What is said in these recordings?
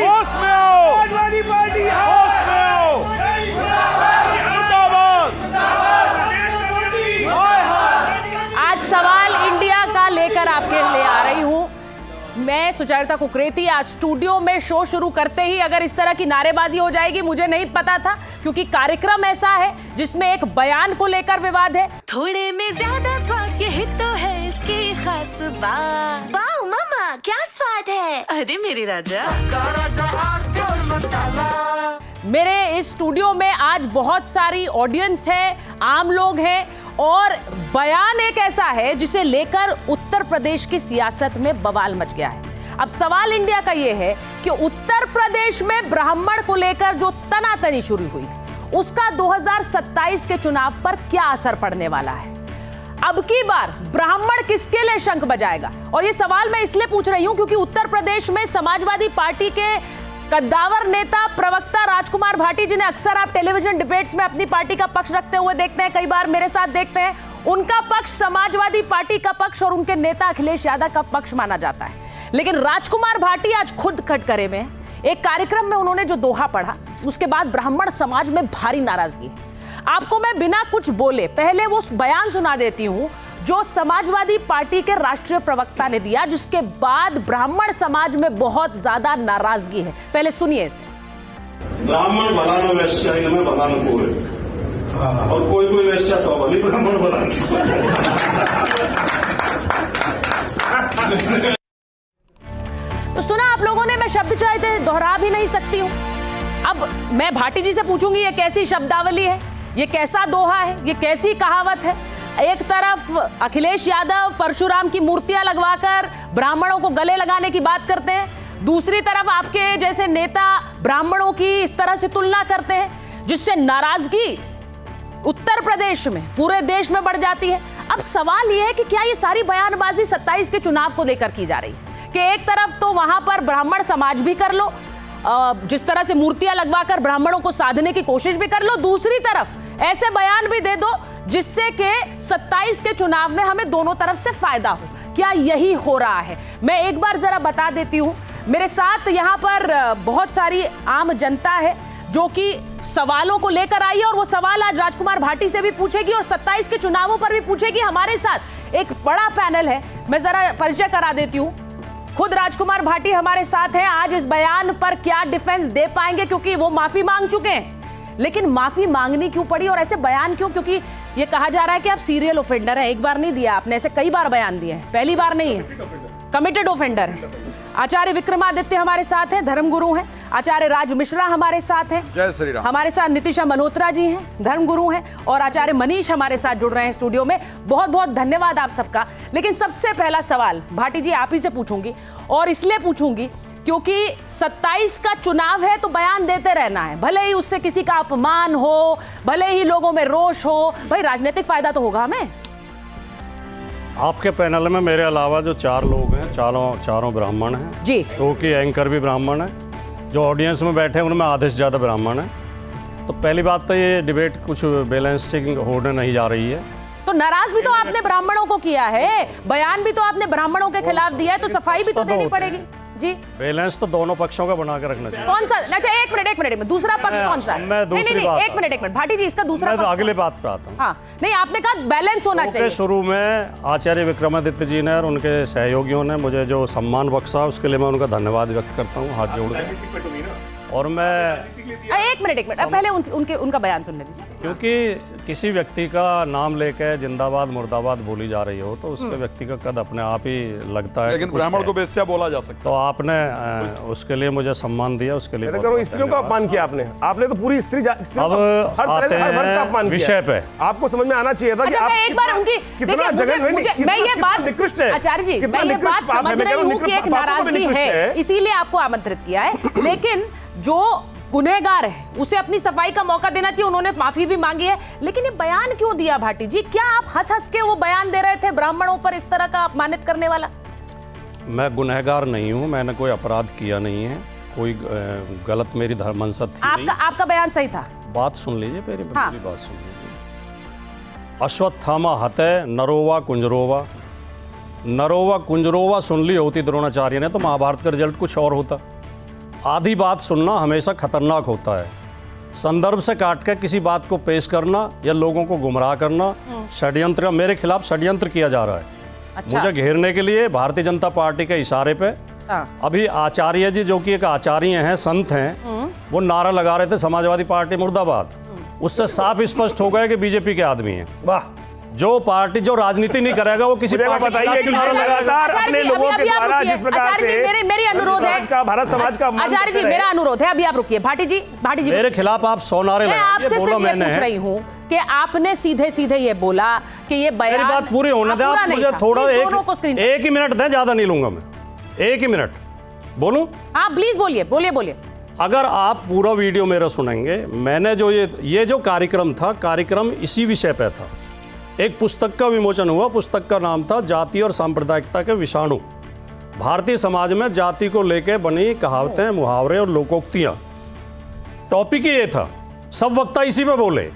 होश में आओ, समाजवादी पार्टी होश में आओ। आज सवाल इंडिया का लेकर आपके लिए आ रही हूं मैं, सुचरिता कुकरेती। आज स्टूडियो में शो शुरू करते ही अगर इस तरह की नारेबाजी हो जाएगी, मुझे नहीं पता था, क्योंकि कार्यक्रम ऐसा है जिसमें एक बयान को लेकर विवाद है। थोड़े में ज्यादा स्वाद, यही तो है इसकी खास बात। वाओ मामा, क्या स्वाद है। अरे मेरे राजा, मेरे इस स्टूडियो में आज बहुत सारी ऑडियंस है, आम लोग हैं, और बयान एक ऐसा है जिसे लेकर उत्तर प्रदेश की सियासत में बवाल मच गया है। अब सवाल इंडिया का यह है कि उत्तर प्रदेश में ब्राह्मण को लेकर जो तनातनी शुरू हुई है, उसका 2027 के चुनाव पर क्या असर पड़ने वाला है। अब की बार ब्राह्मण किसके लिए शंख बजाएगा? और ये सवाल मैं इसलिए पूछ रही हूं क्योंकि उत्तर प्रदेश में समाजवादी पार्टी के कद्दावर नेता प्रवक्ता राजकुमार भाटी, जिन्हें अक्सर आप टेलीविजन डिबेट्स में अपनी पार्टी का पक्ष रखते हुए देखते हैं, कई बार मेरे साथ देखते हैं, उनका पक्ष समाजवादी पार्टी का पक्ष और उनके नेता अखिलेश यादव का पक्ष माना जाता है। लेकिन राजकुमार भाटी आज खुद कटघरे में एक कार्यक्रम में उन्होंने जो दोहा पढ़ा, उसके बाद ब्राह्मण समाज में भारी नाराजगी। आपको मैं बिना कुछ बोले पहले वो बयान सुना देती हूं जो समाजवादी पार्टी के राष्ट्रीय प्रवक्ता ने दिया, जिसके बाद ब्राह्मण समाज में बहुत ज्यादा नाराजगी है। पहले सुनिए इसे। ब्राह्मण बनाना वैश्या में बनाना पूरे, और कोई कोई वैश्या तो भली ब्राह्मण बनाना। तो सुना आप लोगों ने, मैं शब्द चाहते दोहरा भी नहीं सकती हूं। अब मैं भाटी जी से पूछूंगी, ये कैसी शब्दावली है, ये कैसा दोहा है, ये कैसी कहावत है। एक तरफ अखिलेश यादव परशुराम की मूर्तियां लगवाकर ब्राह्मणों को गले लगाने की बात करते हैं, दूसरी तरफ आपके जैसे नेता ब्राह्मणों की इस तरह से तुलना करते हैं, जिससे नाराजगी उत्तर प्रदेश में, पूरे देश में बढ़ जाती है। अब सवाल यह है कि क्या ये सारी बयानबाजी 27 के चुनाव को लेकर की जा रही है कि एक तरफ तो वहां पर ब्राह्मण समाज भी कर लो, जिस तरह से मूर्तियां लगवाकर ब्राह्मणों को साधने की कोशिश भी कर लो, दूसरी तरफ ऐसे बयान भी दे दो जिससे कि 27 के चुनाव में हमें दोनों तरफ से फायदा हो। क्या यही हो रहा है? मैं एक बार जरा बता देती हूं, मेरे साथ यहां पर बहुत सारी आम जनता है जो कि सवालों को लेकर आई है, और वो सवाल आज राजकुमार भाटी से भी पूछेगी और 27 के चुनावों पर भी पूछेगी। हमारे साथ एक बड़ा पैनल है, मैं जरा परिचय करा देती हूं। खुद राजकुमार भाटी हमारे साथ हैं। आज इस बयान पर क्या डिफेंस दे पाएंगे, क्योंकि वो माफी मांग चुके हैं, लेकिन माफी मांगनी क्यों पड़ी और ऐसे बयान क्यों? क्योंकि ये कहा जा रहा है कि आप सीरियल ऑफेंडर हैं, एक बार नहीं दिया आपने, ऐसे कई बार बयान दिए हैं, पहली बार नहीं है, कमिटेड ऑफेंडर है। आचार्य विक्रमादित्य हमारे साथ हैं, धर्मगुरु हैं। आचार्य राज मिश्रा हमारे साथ हैं, जय श्री राम। हमारे साथ नितिशा मल्होत्रा जी हैं, धर्मगुरु हैं, और आचार्य मनीष हमारे साथ जुड़ रहे हैं स्टूडियो में। बहुत बहुत धन्यवाद आप सबका। लेकिन सबसे पहला सवाल भाटी जी आप ही से पूछूंगी, और इसलिए पूछूंगी क्योंकि 27 का चुनाव है तो बयान देते रहना है, भले ही उससे किसी का अपमान हो, भले ही लोगों में रोष हो, भाई राजनीतिक फायदा तो होगा हमें। आपके पैनल में मेरे अलावा जो 4 लोग हैं, चारों ब्राह्मण हैं जी। शो की एंकर भी ब्राह्मण है, जो ऑडियंस में बैठे हैं उनमें आधे से ज़्यादा ब्राह्मण है। तो पहली बात तो ये डिबेट कुछ बैलेंसिंग होने नहीं जा रही है। तो नाराज भी तो आपने ब्राह्मणों को किया है, बयान भी तो आपने ब्राह्मणों के खिलाफ दिया है, तो सफाई भी तो देनी पड़ेगी जी। बैलेंस तो दोनों पक्षों का बना के रखना चाहिए। कौन सा? अच्छा एक मिनट में दूसरा पक्ष कौन सा है? मैं दूसरी बात, एक मिनट भाटी जी, इसका दूसरा मैं तो पक्ष अगले बात पे आता हूँ। हाँ नहीं, आपने कहा बैलेंस होना चाहिए। शुरू में आचार्य विक्रमादित्य जी ने और उनके सहयोगियों ने मुझे जो सम्मान बख्शा, उसके लिए मैं उनका धन्यवाद व्यक्त करता हूँ हाथ जोड़कर। और मैं एक मिनट पहले उनका बयान सुनने दीजिए। क्योंकि किसी व्यक्ति का नाम लेके जिंदाबाद मुर्दाबाद बोली जा रही हो तो उसके व्यक्ति का कद अपने आप ही लगता है। लेकिन ब्राह्मण को वेश्या बोला जा सकता। तो आपने उसके लिए मुझे सम्मान दिया, उसके लिए स्त्रियों का अपमान किया आपने तो पूरी स्त्री अब आते हैं विषय पे। आपको समझ में आना चाहिए था कि आप एक बार उनकी कितना जगह मैं ये बात निकृष्ट है आचार्य जी, मैं ये बात समझ रही हूँ कि एक नाराजगी है, इसीलिए आपको आमंत्रित किया है, लेकिन जो गुनहगार है उसे अपनी सफाई का मौका देना चाहिए। उन्होंने माफी भी मांगी है, लेकिन ये बयान क्यों दिया भाटी जी? क्या आप हंस हंस के वो बयान दे रहे थे ब्राह्मणों पर इस तरह का अपमानित करने वाला? मैं गुनहगार नहीं हूँ, मैंने कोई अपराध किया नहीं है, कोई गलत मेरी धर्मंसत थी नहीं। आपका बयान सही था। बात सुन लीजिए, मेरी बात सुन लीजिए। अश्वत्थामा हते नरोवा कुंजरोवा, नरोवा कुंजरोवा सुन ली होती द्रोणाचार्य ने तो महाभारत का रिजल्ट कुछ और होता। आधी बात सुनना हमेशा खतरनाक होता है। संदर्भ से काट के किसी बात को पेश करना या लोगों को गुमराह करना, षड्यंत्र, मेरे खिलाफ षड्यंत्र किया जा रहा है। अच्छा। मुझे घेरने के लिए भारतीय जनता पार्टी के इशारे पे अभी आचार्य जी, जो कि एक आचार्य हैं, संत हैं, वो नारा लगा रहे थे समाजवादी पार्टी मुर्दाबाद। उससे साफ स्पष्ट हो गया कि बीजेपी के आदमी हैं। वाह, जो पार्टी जो राजनीति नहीं करेगा वो किसी मुझे पार्टी बताइए कि नारा लगाएगा। लगातार अपने लोगों के द्वारा जिस प्रकार से मेरी अनुरोध है, भारत समाज का आचार्य जी मेरा अनुरोध है, अभी आप रुकिए। भाटी जी मेरे खिलाफ आप 100 नारे मैं लगाइए, आपसे बोलो सिर्फ ये मैंने पूछ रही हूँ कि आपने सीधे सीधे ये बोला कि ये बयान, मेरी बात पूरी होने दें आप मुझे थोड़ा, एक ही मिनट दें, ज्यादा नहीं लूंगा मैं, एक ही मिनट बोलूं। हाँ प्लीज बोलिए बोलिए बोलिए। अगर आप पूरा वीडियो मेरा सुनेंगे, मैंने जो ये जो कार्यक्रम था, कार्यक्रम इसी विषय पे था। एक पुस्तक का विमोचन हुआ, पुस्तक का नाम था जाति और सांप्रदायिकता के विषाणु। भारतीय समाज में जाति को लेकर बनी कहावतें, मुहावरे और लोकोक्तियां, टॉपिक ही ये था। सब वक्ता इसी पे बोले,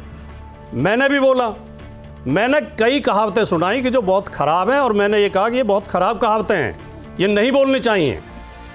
मैंने भी बोला। मैंने कई कहावतें सुनाई कि जो बहुत खराब हैं, और मैंने ये कहा कि ये बहुत खराब कहावतें हैं, ये नहीं बोलनी चाहिए।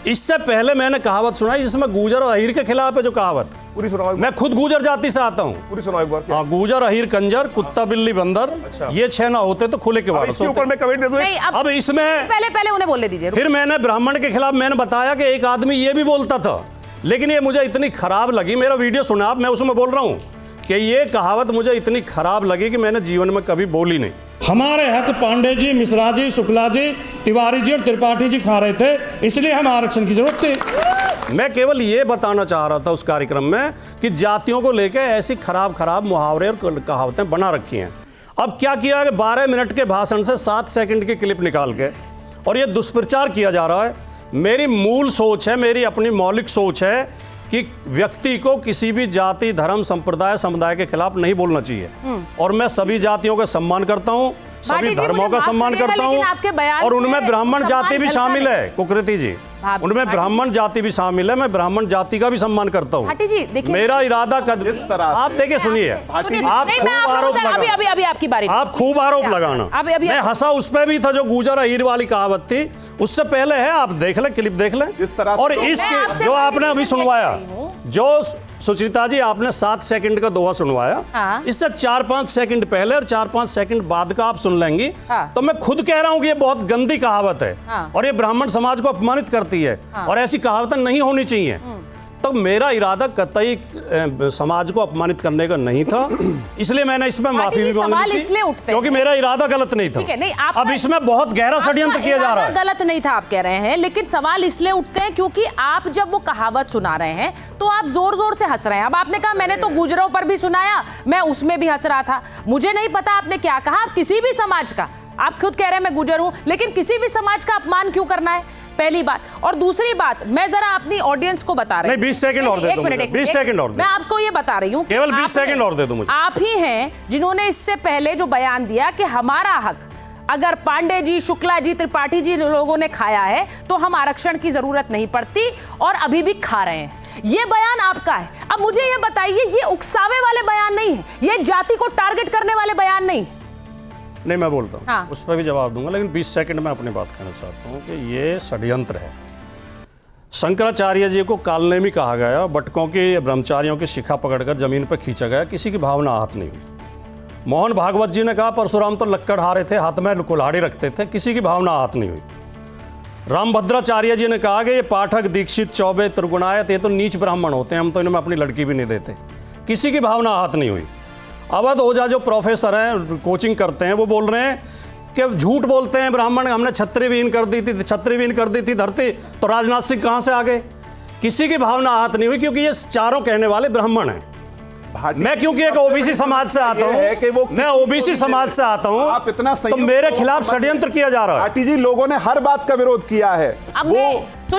इससे पहले मैंने कहावत सुनाई जिसमें गुजर और अहीर के खिलाफ है, जो कहावत पूरी सुनाओ। मैं खुद गुजर जाति से आता हूँ। पूरी सुनाओ एक बार। हाँ, गुजर अहीर कंजर कुत्ता बिल्ली बंदर, ये 6 ना होते तो खुले के वारस इसके ऊपर मैं कमेंट दे दूं। अब इसमें पहले उन्हें बोलने दीजिए। फिर मैंने ब्राह्मण के खिलाफ मैंने बताया कि एक आदमी ये भी बोलता था, लेकिन ये मुझे इतनी खराब लगी, मेरा वीडियो सुना आप, मैं उसमें बोल रहा हूँ कि ये कहावत मुझे इतनी खराब लगी कि मैंने जीवन में कभी बोली नहीं। हमारे हक पांडे जी, मिश्रा जी, शुक्ला जी, तिवारी जी और त्रिपाठी जी खा रहे थे, इसलिए हम आरक्षण की जरूरत थी। मैं केवल ये बताना चाह रहा था उस कार्यक्रम में कि जातियों को लेकर ऐसी खराब खराब मुहावरे और कहावतें बना रखी हैं। अब क्या किया कि 12 मिनट के भाषण से 7 सेकंड की क्लिप निकाल के और ये दुष्प्रचार किया जा रहा है। मेरी मूल सोच है, मेरी अपनी मौलिक सोच है कि व्यक्ति को किसी भी जाति, धर्म, संप्रदाय, समुदाय के खिलाफ नहीं बोलना चाहिए। और मैं सभी जातियों का सम्मान करता हूँ, सभी धर्मों का सम्मान करता हूँ, और उनमें ब्राह्मण जाति भी शामिल है। कुकृति जी, उनमें ब्राह्मण जाति भी शामिल है, मैं ब्राह्मण जाति का भी सम्मान करता हूँ। मेरा इरादा जिस तरह आप देखिए, सुनिए, आप खूब आरोप लगाना। मैं हंसा उस पर भी था जो गुजर अहीर वाली कहावत थी, उससे पहले है, आप देख लें, क्लिप देख लें। जिस तरह और इसके जो आपने अभी सुनवाया, जो सुचिता जी आपने 7 सेकंड का दोहा सुनवाया, हाँ। इससे 4-5 सेकंड पहले और 4-5 सेकंड बाद का आप सुन लेंगी। हाँ। तो मैं खुद कह रहा हूं कि ये बहुत गंदी कहावत है। हाँ। और ये ब्राह्मण समाज को अपमानित करती है। हाँ। और ऐसी कहावतें नहीं होनी चाहिए। तो मेरा इरादा कतई समाज को अपमानित करने का नहीं था, इसलिए मैंने इसमें माफी भी मांगी थी, क्योंकि मेरा इरादा गलत नहीं था। नहीं, अब इसमें बहुत गहरा षड्यंत्र किया जा रहा है। गलत नहीं था आप कह रहे हैं, लेकिन सवाल इसलिए उठते हैं क्योंकि आप जब वो कहावत सुना रहे हैं तो आप जोर जोर से हंस रहे हैं। अब आपने कहा मैंने तो गुजरों पर भी सुनाया, मैं उसमें भी हंस रहा था। मुझे नहीं पता आपने क्या कहा। आप किसी भी समाज का, आप खुद कह रहे हैं मैं गुजर हूं, लेकिन किसी भी समाज का अपमान क्यों करना है, पहली बात। और दूसरी बात, मैं जरा अपनी ऑडियंस को बता रही हूं, 20 सेकंड और दे दो मुझे, 20 सेकंड और दे। मैं आपको ये बता रही हूं, केवल 20 सेकंड और दे दो मुझे। आप ही हैं जिन्होंने इससे पहले जो बयान दिया कि हमारा हक अगर पांडे जी, शुक्ला जी, त्रिपाठी जी लोगों ने खाया है तो हम आरक्षण की जरूरत नहीं पड़ती, और अभी भी खा रहे हैं। ये बयान आपका है। अब मुझे ये बताइए, ये उकसावे वाले बयान नहीं है, ये जाति को टारगेट करने वाले बयान नहीं। नहीं, मैं बोलता हूँ। हाँ। उस पर भी जवाब दूंगा, लेकिन 20 सेकंड में अपनी बात कहना चाहता हूँ कि ये षड्यंत्र है। शंकराचार्य जी को कालनेमी कहा गया, बटकों की ब्रह्मचारियों की शिखा पकड़कर जमीन पर खींचा गया, किसी की भावना आहत नहीं हुई। मोहन भागवत जी ने कहा परशुराम तो लक्कड़हारे थे, हाथ में कुल्हाड़ी रखते थे, किसी की भावना आहत नहीं हुई। रामभद्राचार्य जी ने कहा कि ये पाठक, दीक्षित, चौबे, त्रिगुणायत, ये तो नीच ब्राह्मण होते हैं, हम तो इनमें अपनी लड़की भी नहीं देते, किसी की भावना आहत नहीं हुई। अवध ओझा जो प्रोफेसर हैं, कोचिंग करते हैं, वो बोल रहे हैं कि झूठ बोलते हैं ब्राह्मण, हमने छत्री विहीन कर दी थी धरती, तो राजनाथ सिंह कहाँ से आ गए? किसी की भावना आहत नहीं हुई, क्योंकि ये चारों कहने वाले ब्राह्मण हैं। मैं क्योंकि एक ओबीसी समाज से आता हूँ, मैं ओबीसी समाज से आता हूँ, आप इतना तो मेरे खिलाफ षड्यंत्र किया जा रहा है। भाटी जी, लोगों ने हर बात का विरोध किया है।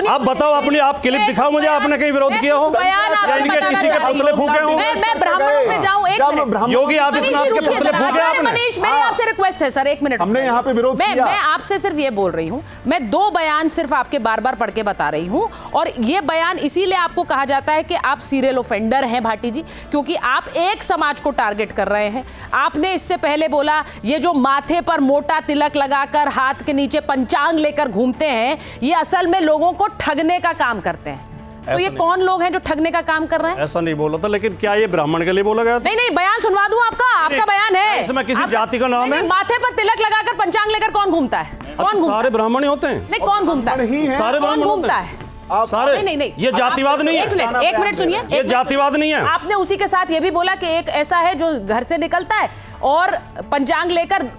आप बताओ, अपनी आप क्लिप दिखाओ मुझे, आपने कहीं विरोध किया हो? किसी के पुतले फूके हो? मैं ब्राह्मणों पे जाऊं, एक मिनट। योगी आदित्यनाथ के पुतले फूके आपने? मनीष, मेरी आपसे रिक्वेस्ट है सर, एक मिनट। हमने यहाँ पे विरोध किया। मैं आपसे सिर्फ ये बोल रही हूँ, मैं 2 बयान सिर्फ आपके बार बार पढ़ के बता रही हूँ, और ये बयान इसीलिए आपको कहा जाता है कि आप सीरियल ऑफेंडर हैं भाटी जी, क्योंकि आप एक समाज को टारगेट कर रहे हैं। आपने इससे पहले बोला ये जो माथे पर मोटा तिलक लगाकर हाथ के नीचे पंचांग लेकर घूमते हैं, ये असल में लोगों को ठगने का काम करते हैं। तो ये कौन लोग हैं जो ठगने का काम कर रहे हैं? ऐसा नहीं बोला था, लेकिन क्या ये ब्राह्मण के लिए बोला गया था? नहीं नहीं, बयान सुनवा दूं आपका बयान है। इसमें किसी जाति का नाम है? माथे पर तिलक लगाकर पंचांग लेकर कौन घूमता है? कौन घूमता है? सारे ब्राह्मण ही होते हैं? नहीं, कौन घूमता है? सारे कौन ब्राह्मण घूमता होते है? हैं? सारे? नहीं, ये जातिवाद नहीं है। एक मिनट सुनिए, ये जातिवाद नहीं है। आपने उसी के साथ ये भी बोला कि एक ऐसा है जो घर से निकलता है और पंचांग लेकर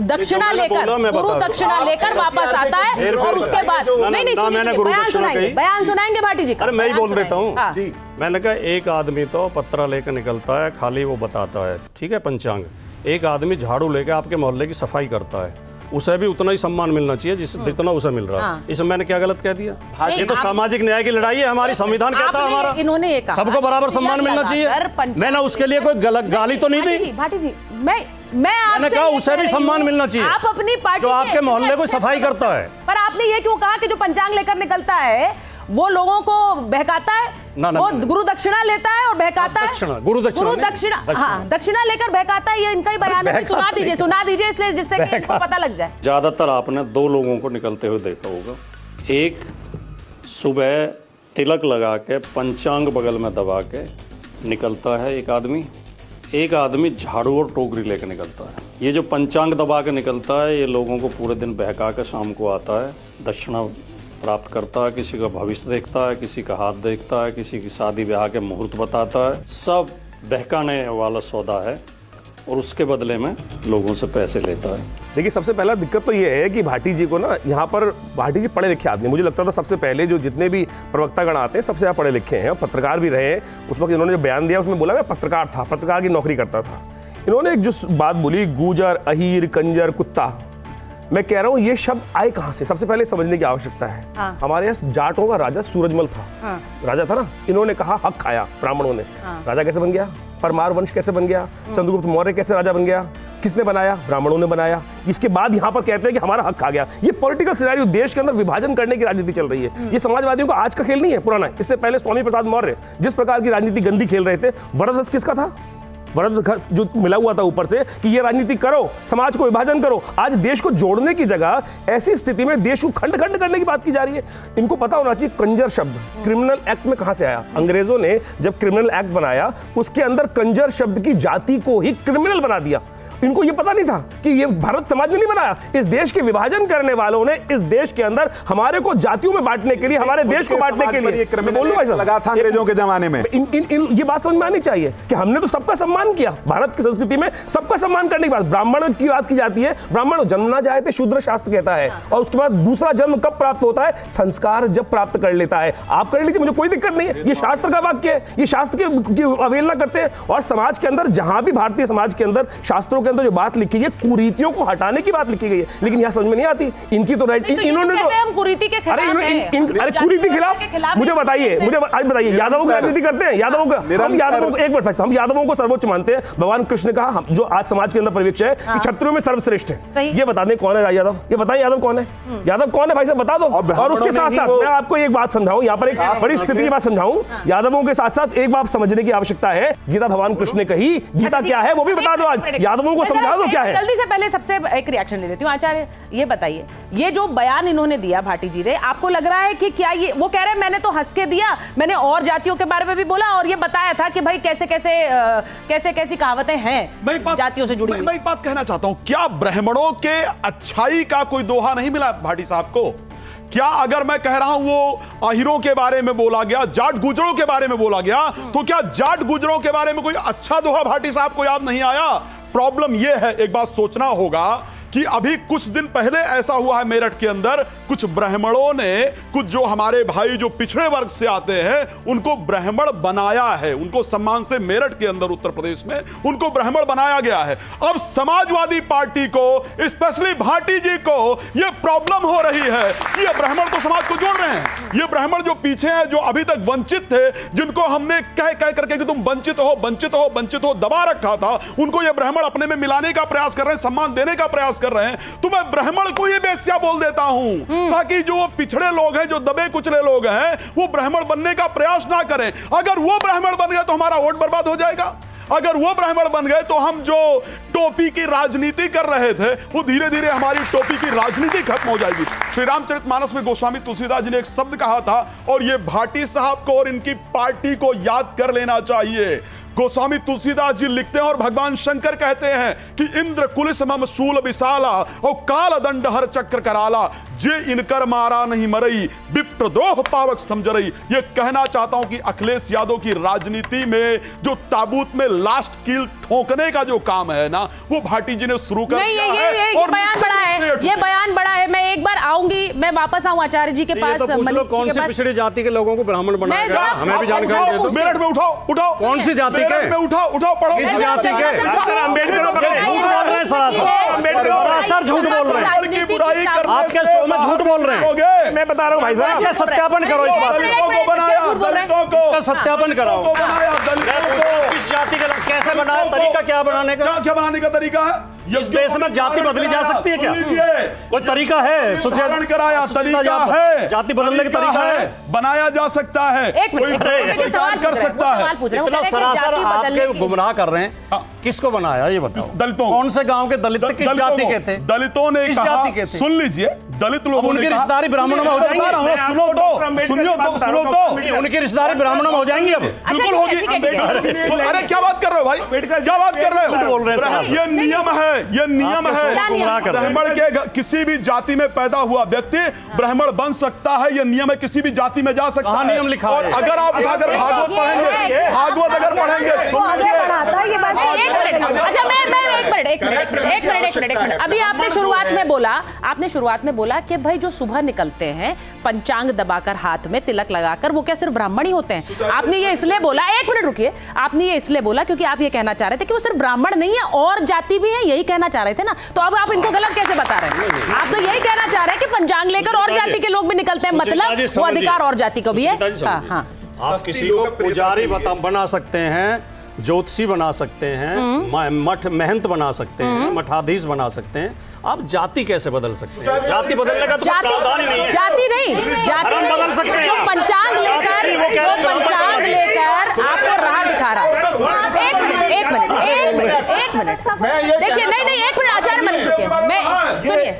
दक्षिणा लेकर, गुरु दक्षिणा लेकर वापस आता है और उसके बाद नहीं सुनिए, बयान सुनाएंगे भाटी जी का। अरे मैं ही बोल देता हूँ। हाँ। मैंने कहा एक आदमी तो पत्रा लेकर निकलता है, खाली वो बताता है, ठीक है, पंचांग। एक आदमी झाड़ू लेकर आपके मोहल्ले की सफाई करता है, उसे भी उतना ही सम्मान मिलना चाहिए जितना उसे मिल रहा है। इसमें मैंने क्या गलत कह दिया? ये तो सामाजिक न्याय की लड़ाई है, हमारी संविधान कहता है हमारा, इन्होंने ये कहा सबको बराबर सम्मान मिलना चाहिए। मैंने उसके लिए कोई गलत गाली तो नहीं दी। भाटी जी, मैंने कहा उसे भी सम्मान मिलना चाहिए, आप अपनी पार्टी जो आपके मोहल्ले को सफाई करता है। पर आपने ये क्यों कहा कि जो पंचांग लेकर निकलता है वो लोगों को बहकाता है? वो गुरु दक्षिणा लेता है और बहकाता है। गुरु दक्षिणा, हाँ, दक्षिणा लेकर बहकाता है। ये इनका ही बयान है। सुना दीजिए इसलिए जिससे कि इनको पता लग जाए। ज्यादातर आपने दो लोगों को निकलते हुए देखा होगा। एक सुबह तिलक लगा के पंचांग बगल में दबा के निकलता है एक आदमी झाड़ू और टोकरी लेकर निकलता है। ये जो पंचांग दबा के निकलता है, ये लोगों को पूरे दिन बहका के शाम को आता है, दक्षिणा प्राप्त करता है, किसी का भविष्य देखता है, किसी का हाथ देखता है, किसी की शादी ब्याह के मुहूर्त बताता है। सब बहकाने वाला सौदा है और उसके बदले में लोगों से पैसे लेता है। देखिए, सबसे पहला दिक्कत तो ये है कि भाटी जी को ना, यहाँ पर भाटी जी पढ़े लिखे आदमी, मुझे लगता था सबसे पहले जो जितने भी प्रवक्तागण आते हैं सबसे ज़्यादा पढ़े लिखे हैं, पत्रकार भी रहे हैं। उस वक्त इन्होंने जो बयान दिया उसमें बोला मैं पत्रकार था, पत्रकार की नौकरी करता था। इन्होंने एक जो बात बोली, गूजर, अहीर, कंजर, कुत्ता, मैं कह रहा हूँ ये शब्द आए कहाँ से, सबसे पहले समझने की आवश्यकता है। हाँ। हमारे यहाँ जाटों का राजा सूरजमल था। हाँ। राजा था ना, इन्होंने कहा हक खाया ब्राह्मणों ने। हाँ। राजा कैसे बन गया? परमार वंश कैसे बन गया? चंद्रगुप्त मौर्य कैसे राजा बन गया? किसने बनाया? ब्राह्मणों ने बनाया। इसके बाद यहाँ पर कहते हैं कि हमारा हक खा गया। ये पॉलिटिकल सिनेरियो, देश के अंदर विभाजन करने की राजनीति चल रही है। ये समाजवादियों का आज का खेल नहीं है, पुराना है। इससे पहले स्वामी प्रसाद मौर्य जिस प्रकार की राजनीति गंदी खेल रहे थे, वरदहस्त किसका था? वरदहस्त जो मिला हुआ था ऊपर से कि ये राजनीति करो, समाज को विभाजन करो। आज देश को जोड़ने की जगह ऐसी स्थिति में देश को खंड खंड करने की बात की जा रही है। इनको पता होना चाहिए कंजर शब्द क्रिमिनल एक्ट में कहां से आया। अंग्रेजों ने जब क्रिमिनल एक्ट बनाया उसके अंदर कंजर शब्द की जाति को ही क्रिमिनल बना दिया। इनको ये पता नहीं था कि ये भारत समाज में नहीं बनाया। इस देश के विभाजन करने वालों ने इस देश के अंदर हमारे को जातियों में बांटने के लिए, हमारे देश को बांटने के लिए लगा था अंग्रेजों के जमाने में। ये बात समझ में आनी चाहिए कि हमने तो सबका सम्मान किया। भारत की संस्कृति में सबका सम्मान करने की बात, ब्राह्मण की बात की जाती है। ब्राह्मण जन्मना चाहे तो शूद्र शास्त्र कहता है। और उसके बाद दूसरा जन्म कब प्राप्त होता है? संस्कार जब प्राप्त कर लेता है। आप कर लीजिए, मुझे कोई दिक्कत नहीं है। ये शास्त्र का वाक्य है, ये शास्त्र की अवहेलना करते हैं। और समाज के अंदर, जहां भी भारतीय समाज के अंदर शास्त्रों के अंदर जो बात लिखी है, कुरीतियों को हटाने की बात लिखी गई है, लेकिन यहां समझ में नहीं आती इनकी तो इन्होंने तो हम कुरीति के खिलाफ हैं। अरे कुरीति के खिलाफ मुझे बताइए, आज बताइए, यादवों की राजनीति करते हैं? यादवों का हम यादवों को सर्वोच्च मानते हैं। भगवान कृष्ण का जो आज समाज के अंदर परिवेश है कि क्षत्रियों में सर्वश्रेष्ठ है। ये बता दें कौन है यादव? ये बताइए यादव कौन है? यादव कौन है भाई साहब, बता दो। और उसके साथ साथ मैं आपको एक बात समझाऊं, यहाँ पर एक बड़ी स्थिति की बात समझाऊं। यादवों के साथ साथ एक बात समझने की आवश्यकता है। गीता भगवान कृष्ण ने कही, गीता क्या है वो भी बता दो। आज यादवों को समझा दो क्या है। जल्दी से पहले सबसे एक रिएक्शन ले लेती हूँ। आचार्य, ये बताइए, ये जो बयान इन्होंने दिया भाटी जी ने, आपको लग रहा है कि क्या ये, वो कह रहे हैं मैंने तो हंस के दिया, मैंने और जातियों के बारे में भी बोला और ये बताया था कि भाई कैसे कैसी कहावतें हैं जातियों से जुड़ी हुई। मैं एक बात कहना चाहता हूं, क्या ब्राह्मणों के अच्छाई का कोई दोहा नहीं मिला भाटी साहब को? क्या अगर मैं कह रहा हूं वो आहिरों के बारे में बोला गया, जाट गुजरों के बारे में बोला गया, तो क्या जाट गुजरों के बारे में कोई अच्छा दोहा भाटी साहब को याद नहीं आया? प्रॉब्लम यह है, एक बात सोचना होगा कि अभी कुछ दिन पहले ऐसा हुआ है मेरठ के अंदर, कुछ ब्राह्मणों ने, कुछ जो हमारे भाई जो पिछड़े वर्ग से आते हैं उनको ब्राह्मण बनाया है। उनको सम्मान से मेरठ के अंदर उत्तर प्रदेश में उनको ब्राह्मण बनाया गया है। अब समाजवादी पार्टी को, स्पेशली भाटी जी को यह प्रॉब्लम हो रही है कि ये ब्राह्मण तो समाज को जोड़ रहे हैं। ये ब्राह्मण जो पीछे हैं, जो अभी तक वंचित थे, जिनको हमने कह करके कि तुम वंचित हो दबा रखा था, उनको ये ब्राह्मण अपने में मिलाने का प्रयास कर रहे हैं, सम्मान देने का प्रयास कर रहे हैं। तो मैं ब्राह्मण को ये बेस्या बोल देता हूं ताकि जो वो पिछड़े लोग हैं, जो दबे कुचले लोग हैं, वो ब्राह्मण बनने का प्रयास ना करें। अगर वो ब्राह्मण बन गया तो हमारा वोट बर्बाद हो जाएगा। अगर वो ब्राह्मण बन गए तो हम जो टोपी की राजनीति कर रहे थे वो धीरे धीरे हमारी टोपी की राजनीति खत्म हो जाएगी। श्री रामचरितमानस में गोस्वामी तुलसीदास जी ने एक शब्द कहा था और ये भाटी साहब को और इनकी पार्टी को याद कर लेना चाहिए। गोस्वामी तुलसीदास जी लिखते हैं और भगवान शंकर कहते हैं कि इंद्र कुलिस मम शूल विशाला और काल दंड हर चक्र कराला, जे इनकर मारा नहीं मरई विप्रद्रोह पावक समझरई। ये कहना चाहता हूं कि अखिलेश यादव की राजनीति में जो ताबूत में लास्ट कील ठोकने का जो काम है ना, वो भाटी जी ने शुरू कर दिया है। ये बयान बड़ा है, ये बयान बड़ा है। मैं एक बार आऊंगी, मैं वापस आऊं आचार्य जी के पास। कौन सी पिछड़ी जाति के लोगों को ब्राह्मण बनाया गया, हमें भी जानकारी दे दो। मिनट में उठाओ कौन सी जाति के में उठाओ पढ़ो। किस जाति के? सरासर झूठ बोल रहे हैं, बुराई करने आपके शो में झूठ बोल रहे हैं। मैं बता रहा हूँ भाई साहब, सत्यापन करो इस बात दलितों को बनाया, दलितों को का सत्यापन कराओ। बनाया, दलितों को इस जाति के लोग कैसे बनाया, तरीका क्या बनाने का? क्या बनाने का तरीका है? इस देश में जाति बदली जा सकती है क्या? कोई तरीका है? सुधारण कराया, तरीका है, जाति बदलने का तरीका है, बनाया जा सकता है, कोई स्वीकार कर सकता है। इतना सरासर आपके गुमराह कर रहे हैं। किसको बनाया ये बताओ? दलितों। कौन से गांव के दलित किस जाति के थे? दलितों ने किस कहा, जाति के थे? सुन लीजिए, दलित लोगों ने उनकी कहा- रिश्तेदारी ब्राह्मणों में हो जाएंगी। सुनो तो उनकी रिश्तेदारी ब्राह्मणों में हो जाएंगी अब। बिल्कुल होगी। अरे क्या बात कर रहे हो भाई, क्या बात कर रहे हो? बोल रहे हैं साहब। ये नियम है, ये नियम है। गुमराह कर रहे हैं। ब्राह्मण के किसी भी जाति में पैदा हुआ व्यक्ति ब्राह्मण बन सकता है, ये नियम है, किसी भी जाति में जा सकता कहाँ है। नियम लिखा और है? अगर आप उठाकर भागवत पढ़ेंगे, भागवत अगर पढ़ेंगे, सुन लीजिए। अच्छा मैं एक मिनट। अभी आपने शुरुआत में बोला कि भाई जो सुबह निकलते हैं पंचांग दबाकर हाथ में तिलक लगाकर, वो क्या सिर्फ ब्राह्मण ही होते हैं? आपने ये इसलिए बोला, एक मिनट रुकिए, आपने ये इसलिए बोला क्योंकि आप ये कहना चाह रहे थे कि वो सिर्फ ब्राह्मण नहीं है और जाति भी है, यही कहना चाह रहे थे ना? तो अब आप इनको गलत कैसे बता रहे हैं? आप तो यही कहना चाह रहे हैं कि पंचांग लेकर और जाति के लोग भी निकलते हैं, मतलब वो अधिकार और जाति को भी है। हाँ, आप किसी को पुजारी बना सकते हैं, ज्योतिषी बना सकते हैं, मठ महंत बना सकते हैं, मठाधीश बना सकते हैं। आप जाति कैसे बदल सकते हैं? जाति बदलने का तो प्रावधान ही नहीं है। जाति नहीं बदल सकते हैं। जो पंचांग लेकर आपको राह दिखा रहा है। एक मिनट देखिए, नहीं एक मिनट आचार्य मत रुकिए, मैं सुनिए।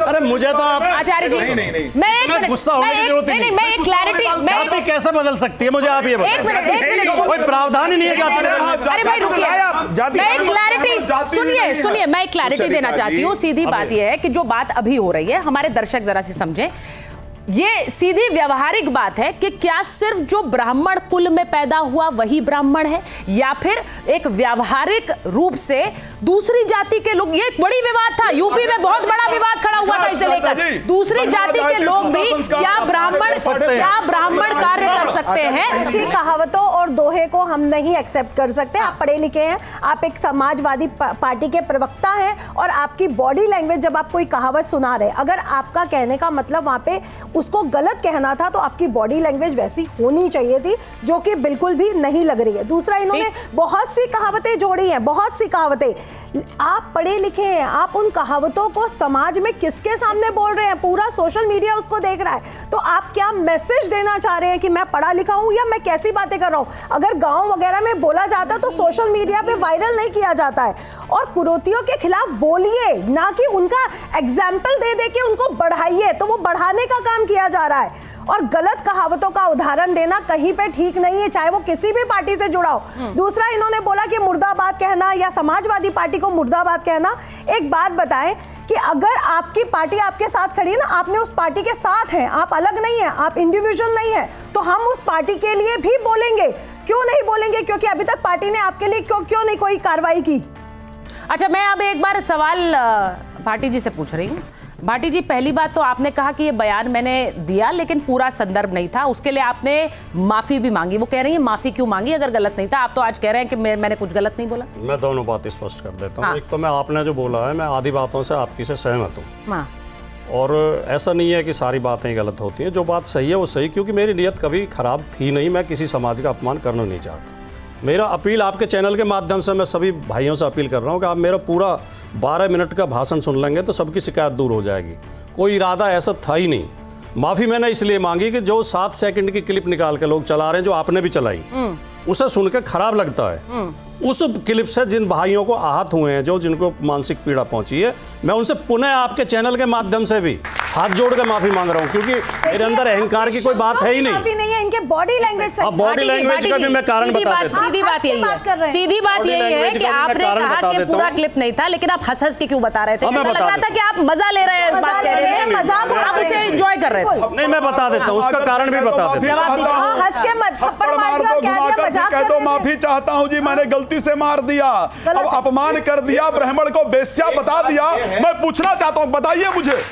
अरे मुझे तो आप आचार्य जी, मैं एक मिनट, गुस्सा होने की जरूरत नहीं, मैं एक क्लैरिटी, जाति कैसे बदल सकती है मुझे आप ये बताइए। एक मिनट कोई प्रावधान ही नहीं है जाति बदलने का। अरे भाई रुकिए, मैं एक क्लैरिटी सुनिए, मैं एक क्लैरिटी देना चाहती हूँ। सीधी बात यह है कि जो बात अभी हो रही है, हमारे दर्शक जरा सी समझें, ये सीधी व्यवहारिक बात है कि क्या सिर्फ जो ब्राह्मण कुल में पैदा हुआ वही ब्राह्मण है, या फिर एक व्यावहारिक रूप से दूसरी जाति के लोग? ये एक बड़ी विवाद था, यूपी में बहुत बड़ा विवाद खड़ा हुआ था इसे लेकर। दूसरी जाति के लोग भी क्या ब्राह्मण कार्य कर सकते हैं? ऐसी कहावतों और दोहे को हम नहीं एक्सेप्ट कर सकते। आप पढ़े लिखे हैं, आप एक समाजवादी पार्टी के प्रवक्ता हैं, और आपकी बॉडी लैंग्वेज जब आप कोई कहावत सुना रहे, अगर आपका कहने का मतलब वहां पे उसको गलत कहना था, तो आपकी बॉडी लैंग्वेज वैसी होनी चाहिए थी, जो कि बिल्कुल भी नहीं लग रही है। दूसरा, इन्होंने बहुत सी कहावतें जोड़ी हैं, बहुत सी कहावतें। आप पढ़े लिखे हैं, आप उन कहावतों को समाज में किसके सामने बोल रहे हैं? पूरा सोशल मीडिया उसको देख रहा है। तो आप क्या मैसेज देना चाह रहे हैं कि मैं पढ़ा लिखा हूं या मैं कैसी बातें कर रहा हूं? अगर गांव वगैरह में बोला जाता तो सोशल मीडिया पे वायरल नहीं किया जाता है। और कुरीतियों के खिलाफ बोलिए, ना कि उनका एग्जाम्पल दे के उनको बढ़ाइए, तो वो बढ़ाने का काम किया जा रहा है। और गलत कहावतों का उदाहरण देना कहीं पे ठीक नहीं है, चाहे वो किसी भी पार्टी से जुड़ा हो। दूसरा, इन्होंने बोला कि मुर्दाबाद कहना या समाजवादी पार्टी को मुर्दाबाद कहना। एक बात बताएं कि अगर आपकी पार्टी आपके साथ खड़ी है ना, आपने उस पार्टी के साथ हैं, आप अलग नहीं हैं, आप इंडिविजुअल नहीं हैं, तो हम उस पार्टी के लिए भी बोलेंगे। क्यों नहीं बोलेंगे? क्योंकि अभी तक पार्टी ने आपके लिए क्यों नहीं कोई कार्रवाई की? अच्छा, मैं अब एक बार सवाल भाटी जी से पूछ रही हूँ। भाटी जी, पहली बात तो आपने कहा कि ये बयान मैंने दिया लेकिन पूरा संदर्भ नहीं था, उसके लिए आपने माफी भी मांगी। वो कह रही है माफी क्यों मांगी अगर गलत नहीं था? आप तो आज कह रहे हैं कि मैंने कुछ गलत नहीं बोला। मैं दोनों बातें स्पष्ट कर देता हूँ। हाँ। एक तो मैं आपने जो बोला है, मैं आधी बातों से आपकी से सहमत हूँ, हाँ। और ऐसा नहीं है कि सारी बातें गलत होती हैं। जो बात सही है वो सही, क्योंकि मेरी नीयत कभी खराब थी नहीं, मैं किसी समाज का अपमान करना नहीं चाहता। मेरा अपील आपके चैनल के माध्यम से मैं सभी भाइयों से अपील कर रहा हूँ कि आप मेरा पूरा 12 मिनट का भाषण सुन लेंगे तो सबकी शिकायत दूर हो जाएगी। कोई इरादा ऐसा था ही नहीं। माफ़ी मैंने इसलिए मांगी कि जो 7 सेकंड की क्लिप निकाल के लोग चला रहे हैं, जो आपने भी चलाई, उसे सुनकर खराब लगता है। उस क्लिप से जिन भाइयों को आहत हुए हैं, जिनको मानसिक पीड़ा पहुंची है, मैं उनसे पुनः आपके चैनल के माध्यम से भी हाथ जोड़ के माफी मांग रहा हूं, क्योंकि मेरे अंदर अहंकार की कोई बात है ही नहीं। माफी नहीं है, इनके बॉडी लैंग्वेज से। अब बॉडी लैंग्वेज का भी मैं कारण बता देता हूं। सीधी बात यही है, सीधी बात यही है कि आपने कहा कि पूरा क्लिप नहीं था, लेकिन आप हंस हंस के क्यों बता रहे थे? ऐसा लग रहा था कि आप मजा ले रहे हैं बात कहने में, आप उसे एंजॉय कर रहे थे। नहीं, मैं बता देता हूं, उसका कारण भी बता देता हूं। हंस के मत थप्पड़ मार दिया, कह दिया मजाक कर रहे थे। माफी चाहता हूं जी, मैंने गलती से मार दिया, अब अपमान कर दिया, ब्राह्मण को बेस्या बता दिया। मैं पूछना चाहता हूं, बताइए मुझे,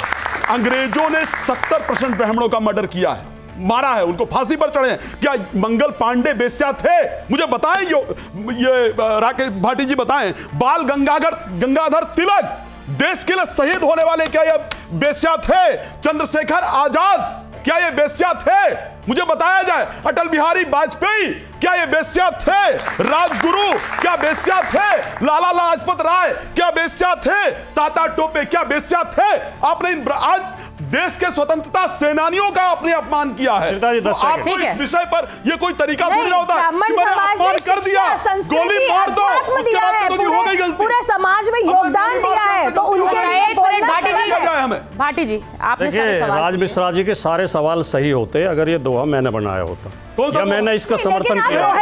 अंग्रेजों ने 70% ब्राह्मणों का मर्डर किया है, मारा है, उनको फांसी पर चढ़े हैं। क्या मंगल पांडे बेस्या थे? मुझे बताएं, ये राकेश भाटी जी बताएं। बाल गंगाधर तिलक देश के लिए शहीद होने वाले, क्या ये बेस्या थे? चंद्रशेखर आजाद क्या ये बेस्या थे? मुझे बताया जाए। अटल बिहारी वाजपेयी क्या ये बेस्या थे? राजगुरु क्या बेस्या थे? लाला लाजपत राय क्या बेस्या थे? ताता टोपे क्या बेस्या थे? आपने आज देश के स्वतंत्रता सेनानियों का आपने अपमान किया है। आपको इस विषय पर ये कोई तरीका थोड़ी ना होता है। अपमान कर दिया, गोली मार दो, उसके बाद तो हो गई गलती। पूरे समाज में योगदान दिया है, तो उनके लिए बोलना चाहिए हमें। भाटी जी, आपने सारे सवाल राज मिश्रा जी के सारे सवाल सही होते अगर ये दोहा मैंने बनाया होता, या मैंने इसका समर्थन किया।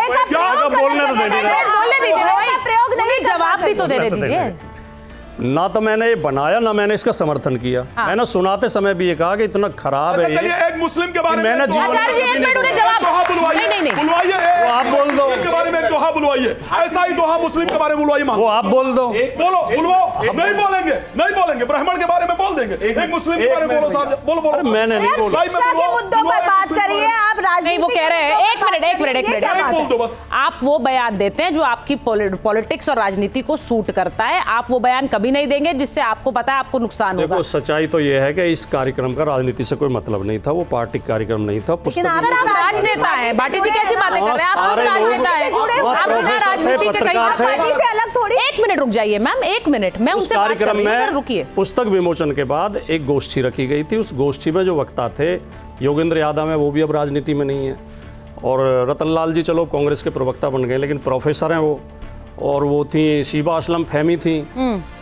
बोलने दीजिए, जवाब भी तो देने दीजिए। ना तो मैंने ये बनाया, ना मैंने इसका समर्थन किया। मैंने सुनाते समय भी ये कहा कि इतना खराब है ये। एक मुस्लिम के बारे में मैंने आचार्य जी, एक मिनट उन्हें जवाब नहीं बुलवाइए, वो आप बोल दो। के बारे में एक दोहा बुलवाइए, ऐसा ही दोहा मुस्लिम के बारे में बुलवाइए। वो आप बोल दो, बोलो, बुलवाओ। नहीं बोलेंगे, ब्राह्मण के बारे में बोल देंगे, एक मुस्लिम के बारे में बोलो साहब, बोलो। मैंने नहीं बोला। शिक्षा के मुद्दों पर बात करिए आप। राजनीति वो कह रहे हैं, एक मिनट, आप वो बयान देते हैं जो आपकी पॉलिटिक्स और राजनीति को सूट करता है। आप वो बयान कभी नहीं देंगे जिससे आपको पता है आपको नुकसान होगा। देखो, सच्चाई तो ये है कि इस कार्यक्रम का राजनीति से कोई मतलब नहीं था, वो पार्टी कार्यक्रम नहीं था। लेकिन आप राजनेता हैं, भाटी जी कैसी बातें कर रहे हैं? आप राजनेता हैं, आप बिना राजनीति के कहीं पार्टी से अलग थोड़ी। एक मिनट रुक जाइए मैम, एक मिनट, मैं उनसे बात कर रही हूं, सर रुकिए। पुस्तक विमोचन के बाद एक गोष्ठी रखी गई थी। उस गोष्ठी में जो वक्ता थे योगेंद्र यादव है, वो भी अब राजनीति में नहीं है, और रतनलाल जी चलो कांग्रेस के प्रवक्ता बन गए, लेकिन प्रोफेसर हैं वो, और वो थी शीबा असलम फहमी थी,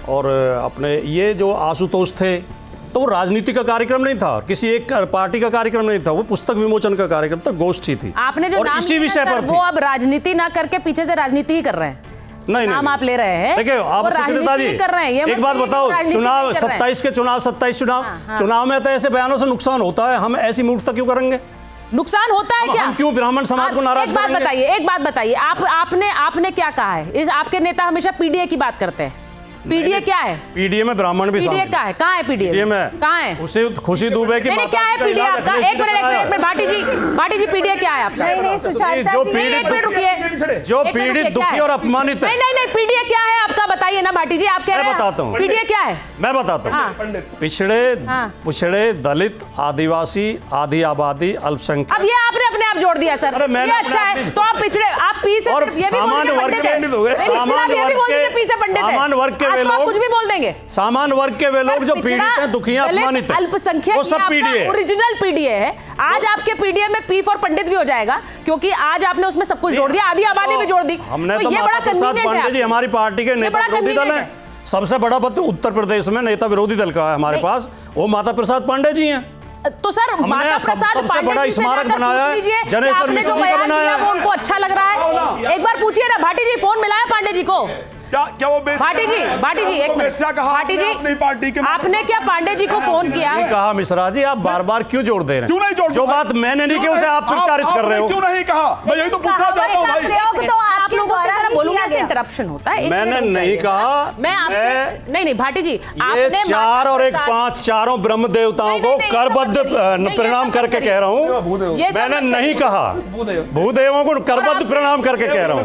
और अपने ये जो आशुतोष थे, तो वो राजनीति का कार्यक्रम नहीं था, किसी एक पार्टी का कार्यक्रम नहीं था, वो पुस्तक विमोचन का कार्यक्रम था, गोष्ठी थी। आपने जो नाम इसी विषय पर वो अब राजनीति ना करके पीछे से राजनीति ही कर रहे हैं। नहीं, नाम आप ले रहे हैं, देखिए आप सुचिता जी कर रहे हैं। एक बात बताओ, चुनाव 27 चुनाव में तो ऐसे बयानों से नुकसान होता है, हम ऐसी मूर्खता क्यों करेंगे? नुकसान होता है क्या? हम क्यों ब्राह्मण समाज को नाराज करेंगे? एक बात बताइए, आपने क्या कहा है? इस आपके नेता हमेशा पीडीए की बात करते हैं। पीडीए क्या है? पीडीए में ब्राह्मण भी पीडीए क्या है? कहाँ है पीडीए में? कहाँ है? खुशी दुबे की क्या है पीडीए आपका? एक मिनट भाटी जी पीडीए क्या है आपका? जो पीड़ित दुखी और अपमानित है। नहीं, पीडीए क्या है आपका? बताइए ना भाटी जी, आप कह रहे हैं। बताता हूँ पीडीए क्या है, मैं बताता हूँ। पिछड़े दलित, आदिवासी, आधी आबादी, अल्पसंख्यक। अब ये आपने अपने आप जोड़ दिया सर, ये अच्छा है। तो आप पिछड़े, आप पी से सामान्य वर्ग के वे लोग, कुछ भी बोल देंगे। सामान्य वर्ग के वे लोग जो पीड़ित हैं, दुखी हैं, अपमानित हैं, अल्पसंख्यक, वो सब पीडीए, ओरिजिनल पीडीए है। आज आपके पीडीए में पी फॉर पंडित भी हो जाएगा, क्योंकि आज आपने उसमें सब कुछ जोड़ दिया, आधी आबादी भी जोड़ दी। हमने तो माता प्रसाद पांडे जी हमारी पार्टी के नेता विरोधी दल है। सबसे बड़ा पत्र उत्तर प्रदेश में नेता विरोधी दल का है हमारे पास, वो माता प्रसाद पांडे जी हैं। तो सर माता प्रसाद पांडे जी से स्मारक बनाया है, जनेश्वर मिश्र जी का बनाया है, उनको अच्छा लग रहा है। एक बार पूछिए ना भाटी जी, फोन मिलाया पांडे जी को? क्या वो भाटी जी एक मिनट, भाटी जी पार्टी के आपने क्या पांडे जी को फोन किया? कहा मिश्रा जी आप बार बार क्यों जोड़ दे रहे हैं? क्यों नहीं जोड़? जो बात मैंने नहीं की उसे आप प्रचारित कर रहे हो। क्यों नहीं कहा? मैं यही तो पूछना चाहता हूं भाई। तो आप लोगों द्वारा बोलूंगा कि इंटरप्शन होता है। मैंने नहीं कहा, मैं आपसे नहीं भाटी जी, आपने 4 और 1 5 चारों ब्रह्म देवताओं को करबद्ध प्रणाम करके कह रहा हूँ। मैंने नहीं कहा, भूदेवों को करबद्ध प्रणाम करके कह रहा हूँ,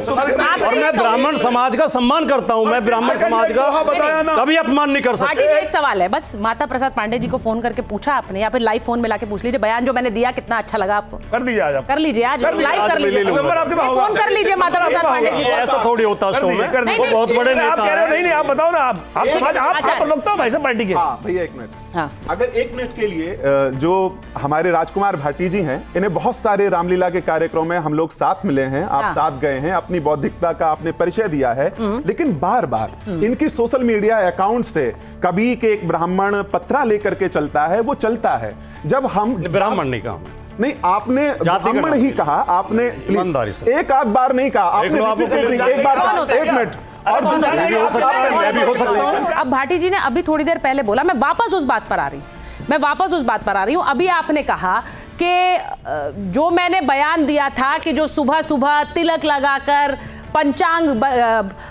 और मैं ब्राह्मण समाज का सम्मान करता हूँ, मैं ब्राह्मण समाज का कभी अपमान नहीं कर सकता। एक सवाल है बस, माता प्रसाद पांडे जी को फोन करके पूछा आपने, या फिर लाइव फोन मिला के पूछ लीजिए, बयान जो मैंने दिया कितना अच्छा लगा आपको? कर दीजिए आज, कर लीजिए आज लाइव कर लीजिए, फोन कर लीजिए माता प्रसाद पांडे जी को। ऐसा थोड़ी होता शो में, वो बहुत बड़े आप नेता कह रहे हो, हैं। नहीं आप बताओ ना, आप समाज, आप प्रवक्ता हो भाई साहब पार्टी के। हाँ भैया एक मिनट, हाँ। अगर एक मिनट के लिए जो हमारे राजकुमार भाटी जी हैं, इन्हें बहुत सारे रामलीला के कार्यक्रम में हम लोग साथ मिले हैं, आप हाँ। साथ गए हैं, अपनी बौद्धिकता का आपने परिचय दिया है, लेकिन बार बार इनकी सोशल मीडिया अकाउंट से कभी के एक ब्राह्मण पत्रा लेकर के चलता है, वो चलता है। जब हम ब्राह्मण नहीं कहा, नहीं, आपने ब्राह्मण ही कहा, आपने ईमानदारी से एक आध बार नहीं कहा आपने, लो, आपको एक बार, कौन होता है? एक मिनट, और कौन होता है? मैं भी हो सकता हूँ। अब भाटी जी ने अभी थोड़ी देर पहले बोला, मैं वापस उस बात पर आ रही हूँ, अभी आपने कहा कि जो मैंने बयान दिया था कि जो सुबह सुबह तिलक लगाकर पंचांग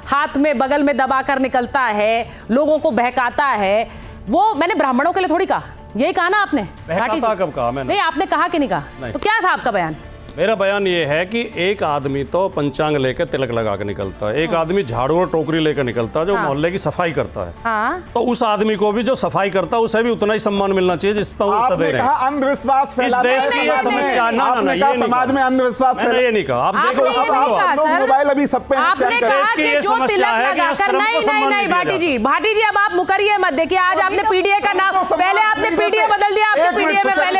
हाथ में बगल में दबाकर निकलता है, लोगों को बहकाता है, वो मैंने ब्राह्मणों के लिए थोड़ी कहा। यही कहा ना आपने? बहकाता कब कहा मैंने? नहीं, आपने कहा कि नहीं कहा? नहीं। तो क्या था आपका बयान? मेरा बयान ये है कि एक आदमी तो पंचांग लेकर तिलक लगा के निकलता है, एक आदमी झाड़ू और टोकरी लेकर निकलता है जो मोहल्ले की सफाई करता है। हाँ। तो उस आदमी को भी जो सफाई करता है उसे भी उतना ही सम्मान मिलना चाहिए जितना वो उसे दे आपने रहे कहा हैं। अंधविश्वास इस फैलाते देश हैं की ये नहीं, समस्या, ना आपने ये कहा नहीं समाज कहा। में अंधविश्वास मैंने ये नहीं कहा, आप आपने देखो ये नहीं कहा, लोग सर। मोबाइल अभी सब पे हैं, आपने चेक करें। कहा देश की कि ये जो समस्या तिलक है कि लगाकर, श्रम को नहीं सम्मान नहीं दिया भाटी जाता। जी अब आप मुकरिए मत। देखिए आज आपने पीडीए का नाम, पहले आपने पीडीए बदल दिया, आपने पीडीए में पहले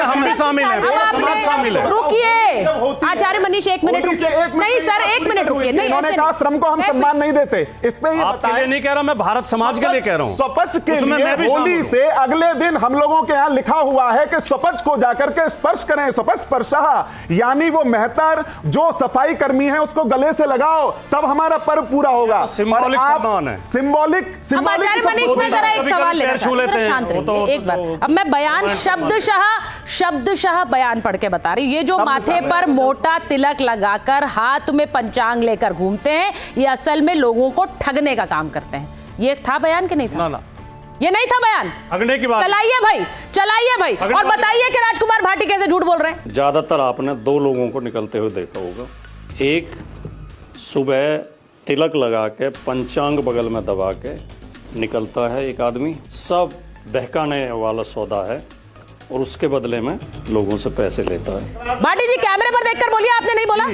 हम भी शामिल हैं, अब पूरा आपने- समाज शामिल है। रुकिए जब होती है- आचार्य मनीष, एक मिनट होती से रुकिए। एक मिनट नहीं सर, एक मिनट रुकिए। नहीं, इन्होंने ऐसे कहा नहीं। श्रम को हम एक सम्मान नहीं देते, इस पे ये आपके लिए नहीं कह रहा, मैं भारत समाज के लिए कह रहा हूँ। स्वपच के उसमें लिए मैं भी होली शामिल हूँ। से अगले दिन हम लोगों के यहाँ लिखा हुआ है कि स्वपच को जाकर के स्पर्श करें, स्वपच स्पर्शः, यानी वो मेहतर जो सफाई कर्मी है उसको गले से लगाओ, तब हमारा पर्व पूरा होगा। सिंबॉलिक सम्मान है। सिंबॉलिक अब आचार्य मनीष, मैं जरा एक कभी-कभी सवाल लेना पैर छू चाहती हूं, लेते जरा हैं, शांत वो तो- रहिए एक बार। अब मैं बयान शब्दशः बयान पढ़ के बता रही हूं। ये जो माथे पर मोटा तिलक लगाकर हाथ में पंचांग लेकर घूमते हैं, ये असल में लोगों को ठगने का काम करते हैं। ये था बयान कि नहीं था? ना ये नहीं था बयान। अगले की बात चलाइए भाई और बताइए कि राजकुमार भाटी कैसे झूठ बोल रहे हैं। ज्यादातर आपने दो लोगों को निकलते हुए देखा होगा। एक सुबह तिलक लगा के पंचांग बगल में दबा के निकलता है एक आदमी, सब बहकाने वाला सौदा है और उसके बदले में लोगों से पैसे लेता है। भाटी जी कैमरे पर देखकर बोलिए, आपने नहीं बोला,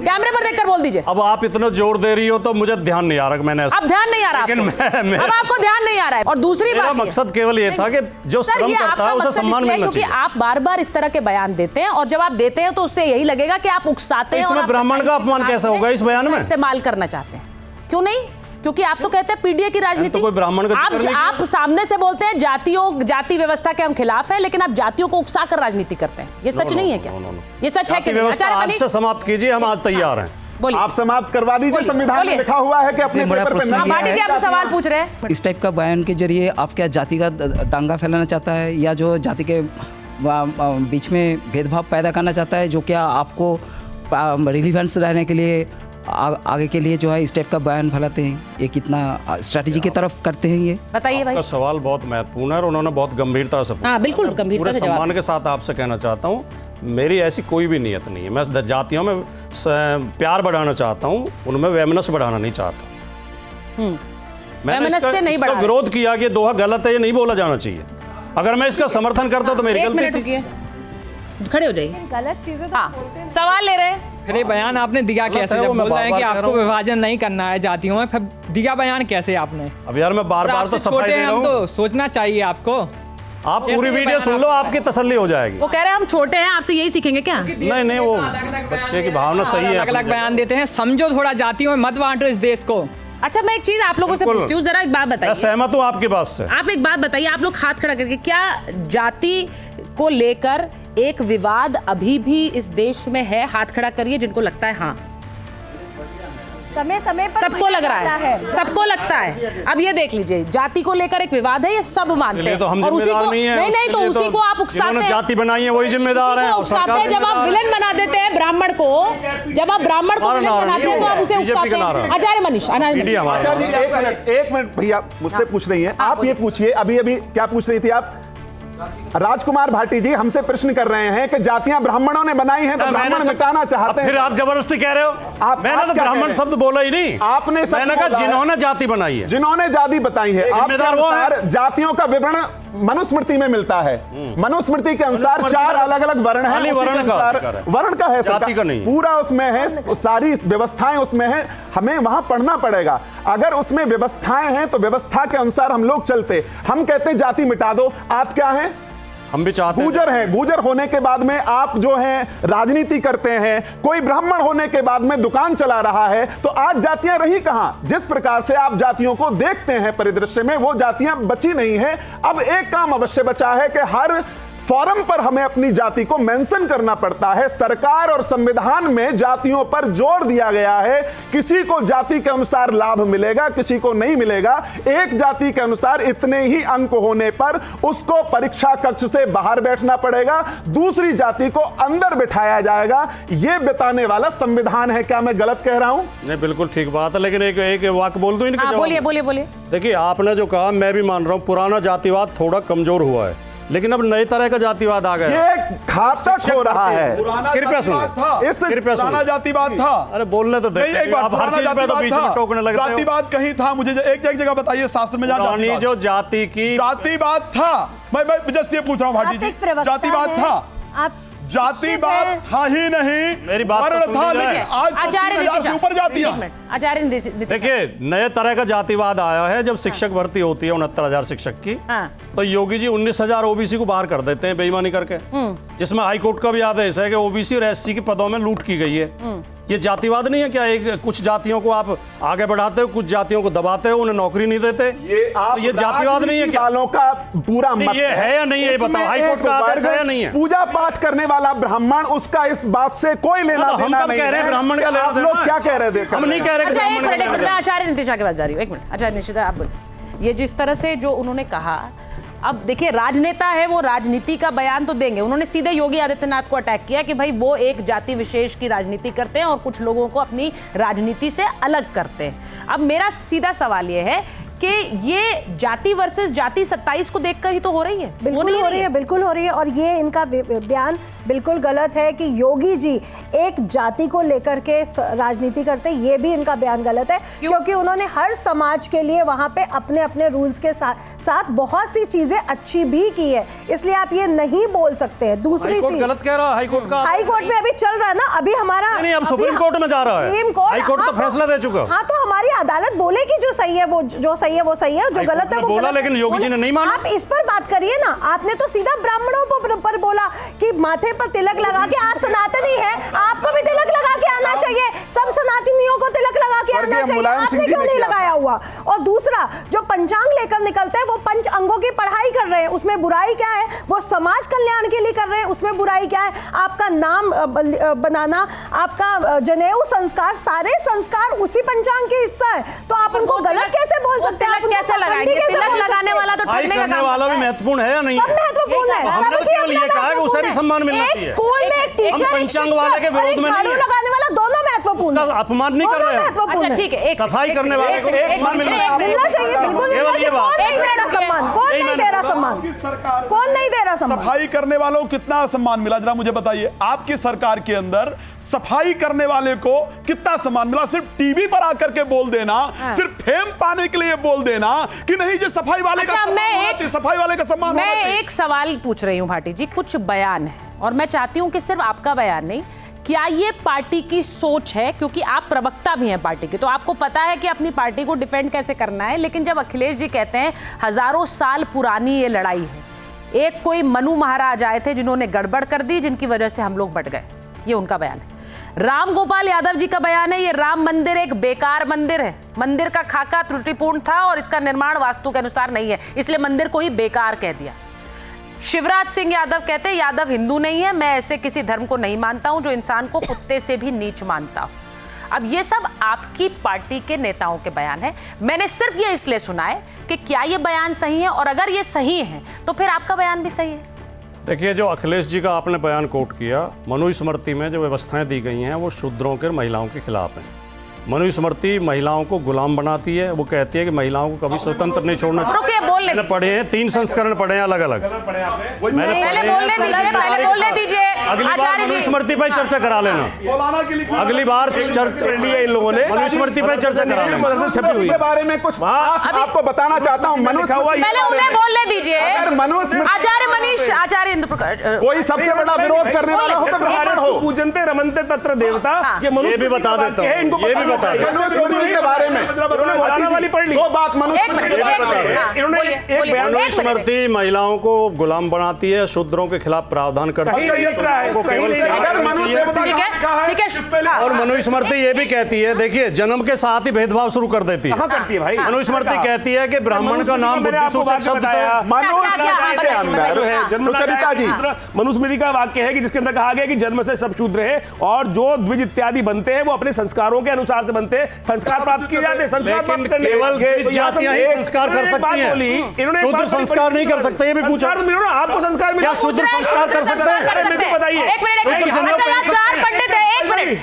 कैमरे पर देखकर बोल दीजिए। अब आप इतना जोर दे रही हो तो मुझे ध्यान नहीं आ रहा कि मैंने अब ध्यान नहीं आ रहा लेकिन आपको। मैं अब आपको ध्यान नहीं आ रहा है। और दूसरी मेरा बात ये- मकसद केवल ये था कि जो सर, श्रम ये करता आपका है उसे मकसद सम्मान इसलिए मिलना क्योंकि चाहिए। आप बार बार इस तरह के बयान देते हैं और जब आप देते हैं तो उससे यही लगेगा कि आप उकसाते हैं। इसमें और आप ब्राह्मण का सत्ताईस अपमान कैसे होगा इस बयान में? इस्तेमाल करना चाहते हैं। क्यों नहीं? क्योंकि आप तो कहते हैं पीडीए की राजनीति। तो कोई ब्राह्मण का जिक्र नहीं किया। आप सामने से बोलते हैं जाति व्यवस्था के हम खिलाफ हैं, लेकिन आप जातियों को उकसा कर राजनीति करते हैं। ये सच नहीं है क्या? ये सच है कि जाति नहीं? व्यवस्था आचार्य आज मनीष, से समाप्त कीजिए, हम आज तैयार हैं। बोलिए। आप समाप्त करवा दीजिए। बोलिए, संविधान में बोलिए। लिखा हुआ है कि अपने बड़ा पेपर पे प्रश्न हाँ, ये भाटी जी आपसे सवाल पूछ रहे हैं। इस टाइप का बयान के जरिए आप क्या जाति का दांगा फैलाना चाहता है या जो जाति के बीच में भेदभाव पैदा करना चाहता है, जो क्या आपको रिलीवेंस रहने के लिए आगे के लिए जो है इस टाइप का बयान फैलाते हैं? ये कितना स्ट्रैटेजी की तरफ करते हैं ये? बताइए भाई। आपका सवाल बहुत महत्वपूर्ण है और उन्होंने बहुत गंभीरता से पूछा। हाँ, बिल्कुल मैं गंभीरता पूरे से जवाब सम्मान के साथ आपसे कहना चाहता हूँ, मेरी ऐसी कोई भी नीयत नहीं है। मैं जातियों में प्यार बढ़ाना चाहता हूँ, उनमें वैमनस्य बढ़ाना नहीं चाहता। मैंने इसका विरोध किया कि दोहा गलत है, ये नहीं बोला जाना चाहिए। अगर मैं इसका समर्थन करता तो मेरी एक गलती मिनट थी। रुकिए, खड़े हो जाइए। गलत चीजें तो हाँ, बोलते हैं। सवाल ले रहे हैं। फिर ये बयान आपने दिया कैसे? है, वो जब मैं बोल रहे हैं बार-बार कि कह रहा आपको हूँ। विभाजन नहीं करना है जातियों में, फिर दिया बयान कैसे आपने? अब यार मैं बार बार आपसे तो सफाई छोटे दे हैं रहा हम, हूँ। तो सोचना चाहिए आपको। आप पूरी कैसे ये वीडियो बयान सुन लो, आपका आपकी तसल्ली हो जाएगी। वो कह रहे हैं हम छोटे हैं, आपसे यही सीखेंगे क्या? नहीं वो बच्चे की भावना सही है। अलग अलग बयान देते हैं, समझो थोड़ा जातियों में मत बांटो इस देश को। अच्छा, मैं एक चीज आप लोगों से बिल्कुल। पूछती हूँ, जरा एक बात मैं बताइए। सहमत हूँ आपकी बात से। आप एक बात बताइए, आप लोग हाथ खड़ा करके, क्या जाति को लेकर एक विवाद अभी भी इस देश में है? हाथ खड़ा करिए जिनको लगता है हाँ। समय समय पर सबको लग रहा जाता है, सबको लगता है। अब ये देख लीजिए, जाति को लेकर एक विवाद है, ये सब मानते इसलिए हैं। तो हम और उसी जिम्मेदार को नहीं है। नहीं तो उसी को आप उकसाते जिन्होंने हैं। जाति बनाई है वही जिम्मेदार है। उसी को और उकसाते सरकार हैं। जब आप जिम्मेदार है। विलन बना देते हैं ब्राह्मण को, जब आप ब्राह्मण को हमारा विलन नारा बनाते नहीं हैं तो आप उसे होगा, उकसाते बीजेपी का नारा हैं। है। आचार्य मनीष, मीडिया हमारा आचार्य जी, एक मिनट भैया मुझसे पूछ रही हैं। आप ये पूछिए, अभी क्या पूछ रही थी आप? राजकुमार भाटी जी हमसे प्रश्न कर रहे हैं कि जातियां ब्राह्मणों ने बनाई हैं तो ब्राह्मण मिटाना चाहते हैं। फिर आप जबरदस्ती कह रहे हो। मैंने तो ब्राह्मण शब्द बोला ही नहीं, आपने मैंने कहा जिन्होंने जाति बनाई है, जिन्होंने जाति बताई है। आपके अनुसार जातियों का विवरण मनुस्मृति में मिलता है। मनुस्मृति के अनुसार 4 अलग अलग वर्ण हैं, वर्ण का है, जाति का नहीं, पूरा उसमें है, सारी व्यवस्थाएं उसमें है, हमें वहां पढ़ना पड़ेगा। अगर उसमें व्यवस्थाएं हैं तो व्यवस्था के अनुसार हम लोग चलते। हम कहते हैं जाति मिटा दो, आप क्या हैं? हम भी चाहते हैं। गुजर हैं। गुजर होने के बाद में आप जो हैं राजनीति करते हैं, कोई ब्राह्मण होने के बाद में दुकान चला रहा है, तो आज जातियां रही कहां? जिस प्रकार से आप जातियों को देखते हैं परिदृश्य में, वो जातियां बची नहीं है। अब एक काम अवश्य बचा है कि हर फॉरम पर हमें अपनी जाति को मेंशन करना पड़ता है। सरकार और संविधान में जातियों पर जोर दिया गया है। किसी को जाति के अनुसार लाभ मिलेगा, किसी को नहीं मिलेगा। एक जाति के अनुसार इतने ही अंक होने पर उसको परीक्षा कक्ष से बाहर बैठना पड़ेगा, दूसरी जाति को अंदर बिठाया जाएगा। यह बताने वाला संविधान है। क्या मैं गलत कह रहा हूं? नहीं, बिल्कुल ठीक बात है, लेकिन एक वाक्य बोल दूं इनके जवाब में? बोलिए। देखिए, आपने जो कहा मैं भी मान रहा हूं, पुराना जातिवाद थोड़ा कमजोर हुआ है, लेकिन अब नए तरह का जातिवाद आ गया। ये घातक हो रहा है। कृपया सुनिए, इस पुराना जातिवाद था। अरे बोलने तो देखिए, एक बार आप हर चीज पे तो बीच में टोकने लगते हो। जातिवाद कहीं था, मुझे एक जगह बताइए शास्त्र में पुरानी जो जाति की जातिवाद था। मैं जस्ट ये पूछ रहा हूँ भाटी जी, जातिवाद था, आप जातिवाद था ही नहीं, मेरी बात तो सुन था। लीजिए। आज आचार्य नीतिश के ऊपर जातियां। आचार्य नीतिश, देखिए, नए तरह का जातिवाद आया है। जब शिक्षक भर्ती होती है 69,000 शिक्षक की, तो योगी जी 19,000 ओबीसी को बाहर कर देते हैं बेईमानी करके, जिसमें हाईकोर्ट का भी आदेश है कि ओबीसी और एससी के पदों में लूट की गई है। ये जातिवाद नहीं है क्या? एक कुछ जातियों को आप आगे बढ़ाते हो, कुछ जातियों को दबाते हो, उन्हें नौकरी नहीं देते। ये जातिवाद नहीं है क्या? वालों का पूरा मत ये है या नहीं, ये बताओ। हाईकोर्ट का आदेश है या नहीं है? पूजा पाठ करने वाला ब्राह्मण, उसका इस बात से कोई लेना देना नहीं है। हम कह रहे हैं ब्राह्मण का लेना आप लोग क्या कह रहे थे? हम नहीं कह रहे। मैं आचार्य नीतिशा के पास जा रही हूँ। एक मिनट आचार्य निशिता, आप बोलिए। ये जिस तरह से जो उन्होंने कहा, अब देखिए राजनेता है, वो राजनीति का बयान तो देंगे। उन्होंने सीधे योगी आदित्यनाथ को अटैक किया कि भाई वो एक जाति विशेष की राजनीति करते हैं और कुछ लोगों को अपनी राजनीति से अलग करते हैं। अब मेरा सीधा सवाल ये है कि ये जाति वर्सेस जाति 27 को देखकर ही तो हो रही है। बिल्कुल हो रही है, बिल्कुल हो रही है। और ये इनका बयान बिल्कुल गलत है कि योगी जी एक जाति को लेकर के राजनीति करते हैं। ये भी इनका बयान गलत है, क्योंकि उन्होंने हर समाज के लिए वहां पे अपने अपने रूल्स के साथ बहुत सी चीजें अच्छी भी की है। इसलिए आप ये नहीं बोल सकते हैं। दूसरी चीज, गलत कह रहा है हाईकोर्ट का। हाईकोर्ट में अभी चल रहा है ना, अभी हमारा नहीं, अब सुप्रीम कोर्ट में जा रहा है। हाईकोर्ट तो फैसला दे चुका। हाँ, तो हमारी अदालत बोलेगी जो सही है वो जो सही है वो सही है, जो गलत है वो बोला, गलत है। लेकिन योगी जी ने नहीं माना। आप इस पर बात करिए ना। आपने तो सीधा ब्राह्मणों पर बोला कि माथे पर तिलक लगा के, आप सनातनी है, आपको भी तिलक लगा के आना चाहिए, सब सनातनियों को तिलक लगा के आना चाहिए। आपने क्यों नहीं लगाया हुआ? और दूसरा, जो पंचांग लेकर निकलते हैं वो पंच अंगों की पढ़ाई कर रहे हैं, उसमें बुराई क्या है? वो समाज कल्याण के लिए कर रहे हैं, उसमें बुराई क्या है? आपका नाम बनाना, आपका जनेऊ संस्कार, सारे संस्कार उसी पंचांग के हिस्सा है, तो आप उनको गलत कैसे बोल सकते हैं? कैसे लगाएंगे? तिलक लगाने वाला तो ठगने का काम वाला भी महत्वपूर्ण है या नहीं? सब महत्वपूर्ण है। हमने तो केवल ये कहा है कि उसे भी सम्मान मिलना चाहिए। एक स्कूल में एक टीचर, एक पंचांग वाले के विरोध में झाड़ू लगाने वाला, दोनों महत्वपूर्ण है। अपमान नहीं कर रहे हैं। अच्छा ठीक है, सफाई करने वाले को सम्मान मिलना चाहिए, बिल्कुल मिलना चाहिए। कौन नहीं दे रहा सम्मान? कौन नहीं दे रहा सम्मान? कौन नहीं दे रहा सम्मान? सफाई करने वालों को कितना सम्मान मिला, जरा मुझे बताइए। आपकी सरकार के अंदर सफाई करने वाले को कितना सम्मान मिला? सिर्फ टीवी पर आकर के बोल देना, सिर्फ फेम पाने के लिए बोल देना कि नहीं ये सफाई वाले का सफाई वाले का सम्मान। मैं एक सवाल पूछ रही हूँ भाटी जी, कुछ बयान है और मैं चाहती हूँ कि सिर्फ आपका बयान नहीं, क्या ये पार्टी की सोच है? क्योंकि आप प्रवक्ता भी हैं पार्टी के, तो आपको पता है कि अपनी पार्टी को डिफेंड कैसे करना है। लेकिन जब अखिलेश जी कहते हैं हजारों साल पुरानी ये लड़ाई है, एक कोई मनु महाराज आए थे जिन्होंने गड़बड़ कर दी, जिनकी वजह से हम लोग बट गए, ये उनका बयान है। राम गोपाल यादव जी का बयान है ये राम मंदिर एक बेकार मंदिर है, मंदिर का खाका त्रुटिपूर्ण था और इसका निर्माण वास्तु के अनुसार नहीं है, इसलिए मंदिर को ही बेकार कह दिया। शिवराज सिंह यादव कहते हैं यादव हिंदू नहीं है, मैं ऐसे किसी धर्म को नहीं मानता हूं जो इंसान को कुत्ते से भी नीच मानता हूं। अब ये सब आपकी पार्टी के नेताओं के बयान है। मैंने सिर्फ ये इसलिए सुना है कि क्या ये बयान सही है, और अगर ये सही है तो फिर आपका बयान भी सही है। देखिए, जो अखिलेश जी का आपने बयान कोट किया, मनुस्मृति में जो व्यवस्थाएं दी गई हैं वो शूद्रों के, महिलाओं के खिलाफ हैं। मनुस्मृति महिलाओं को गुलाम बनाती है। वो कहती है कि महिलाओं को कभी स्वतंत्र नहीं छोड़ना रुकिए, बोल मैंने पढ़े हैं, 3 संस्करण पढ़े हैं अलग अलग। पहले बोलने दीजिए आचार्य जी। मनुस्मृति पर चर्चा करा लेना, अगली बार चर्चा इन लोगों ने मनुस्मृति पर चर्चा करा लेना। इसके बारे में कुछ आपको बताना चाहता हूँ। पहले उन्हें बोलने दीजिए। आचार्य मनीष, आचार्य इंद्र प्रकाश, कोई सबसे बड़ा विरोध करने वाला हो तो ब्राह्मण हो। पूजनते रमनते तत्र देवता, ये भी बता देता हूँ, ये भी बता देता हूँ। मनुस्मृति के बारे में वाली पढ़ ली। दो बात मनुस्मृति मनुस्मृति महिलाओं को गुलाम बनाती है, शूद्रों के खिलाफ प्रावधान करती है। और मनुस्मृति ये भी कहती है, देखिए जन्म के साथ ही भेदभाव शुरू कर देती है। करती है भाई। मनुस्मृति कहती है कि ब्राह्मण का नाम बुद्धिसूचक शब्द से सुचरिता जी, मनुस्मृति का वाक्य है कि जिसके अंदर कहा गया कि जन्म से सब शूद्र है और जो द्विज इत्यादि बनते हैं वो अपने संस्कारों के अनुसार से बनते हैं, संस्कार प्राप्त किए जाते हैं। संस्कार प्राप्त करने केवल जातियां ही संस्कार कर सकती हैं, शूद्र संस्कार नहीं कर सकते। ये भी पूछा आपको संस्कार मिला, शूद्र संस्कार कर सकते हैं? बताइए।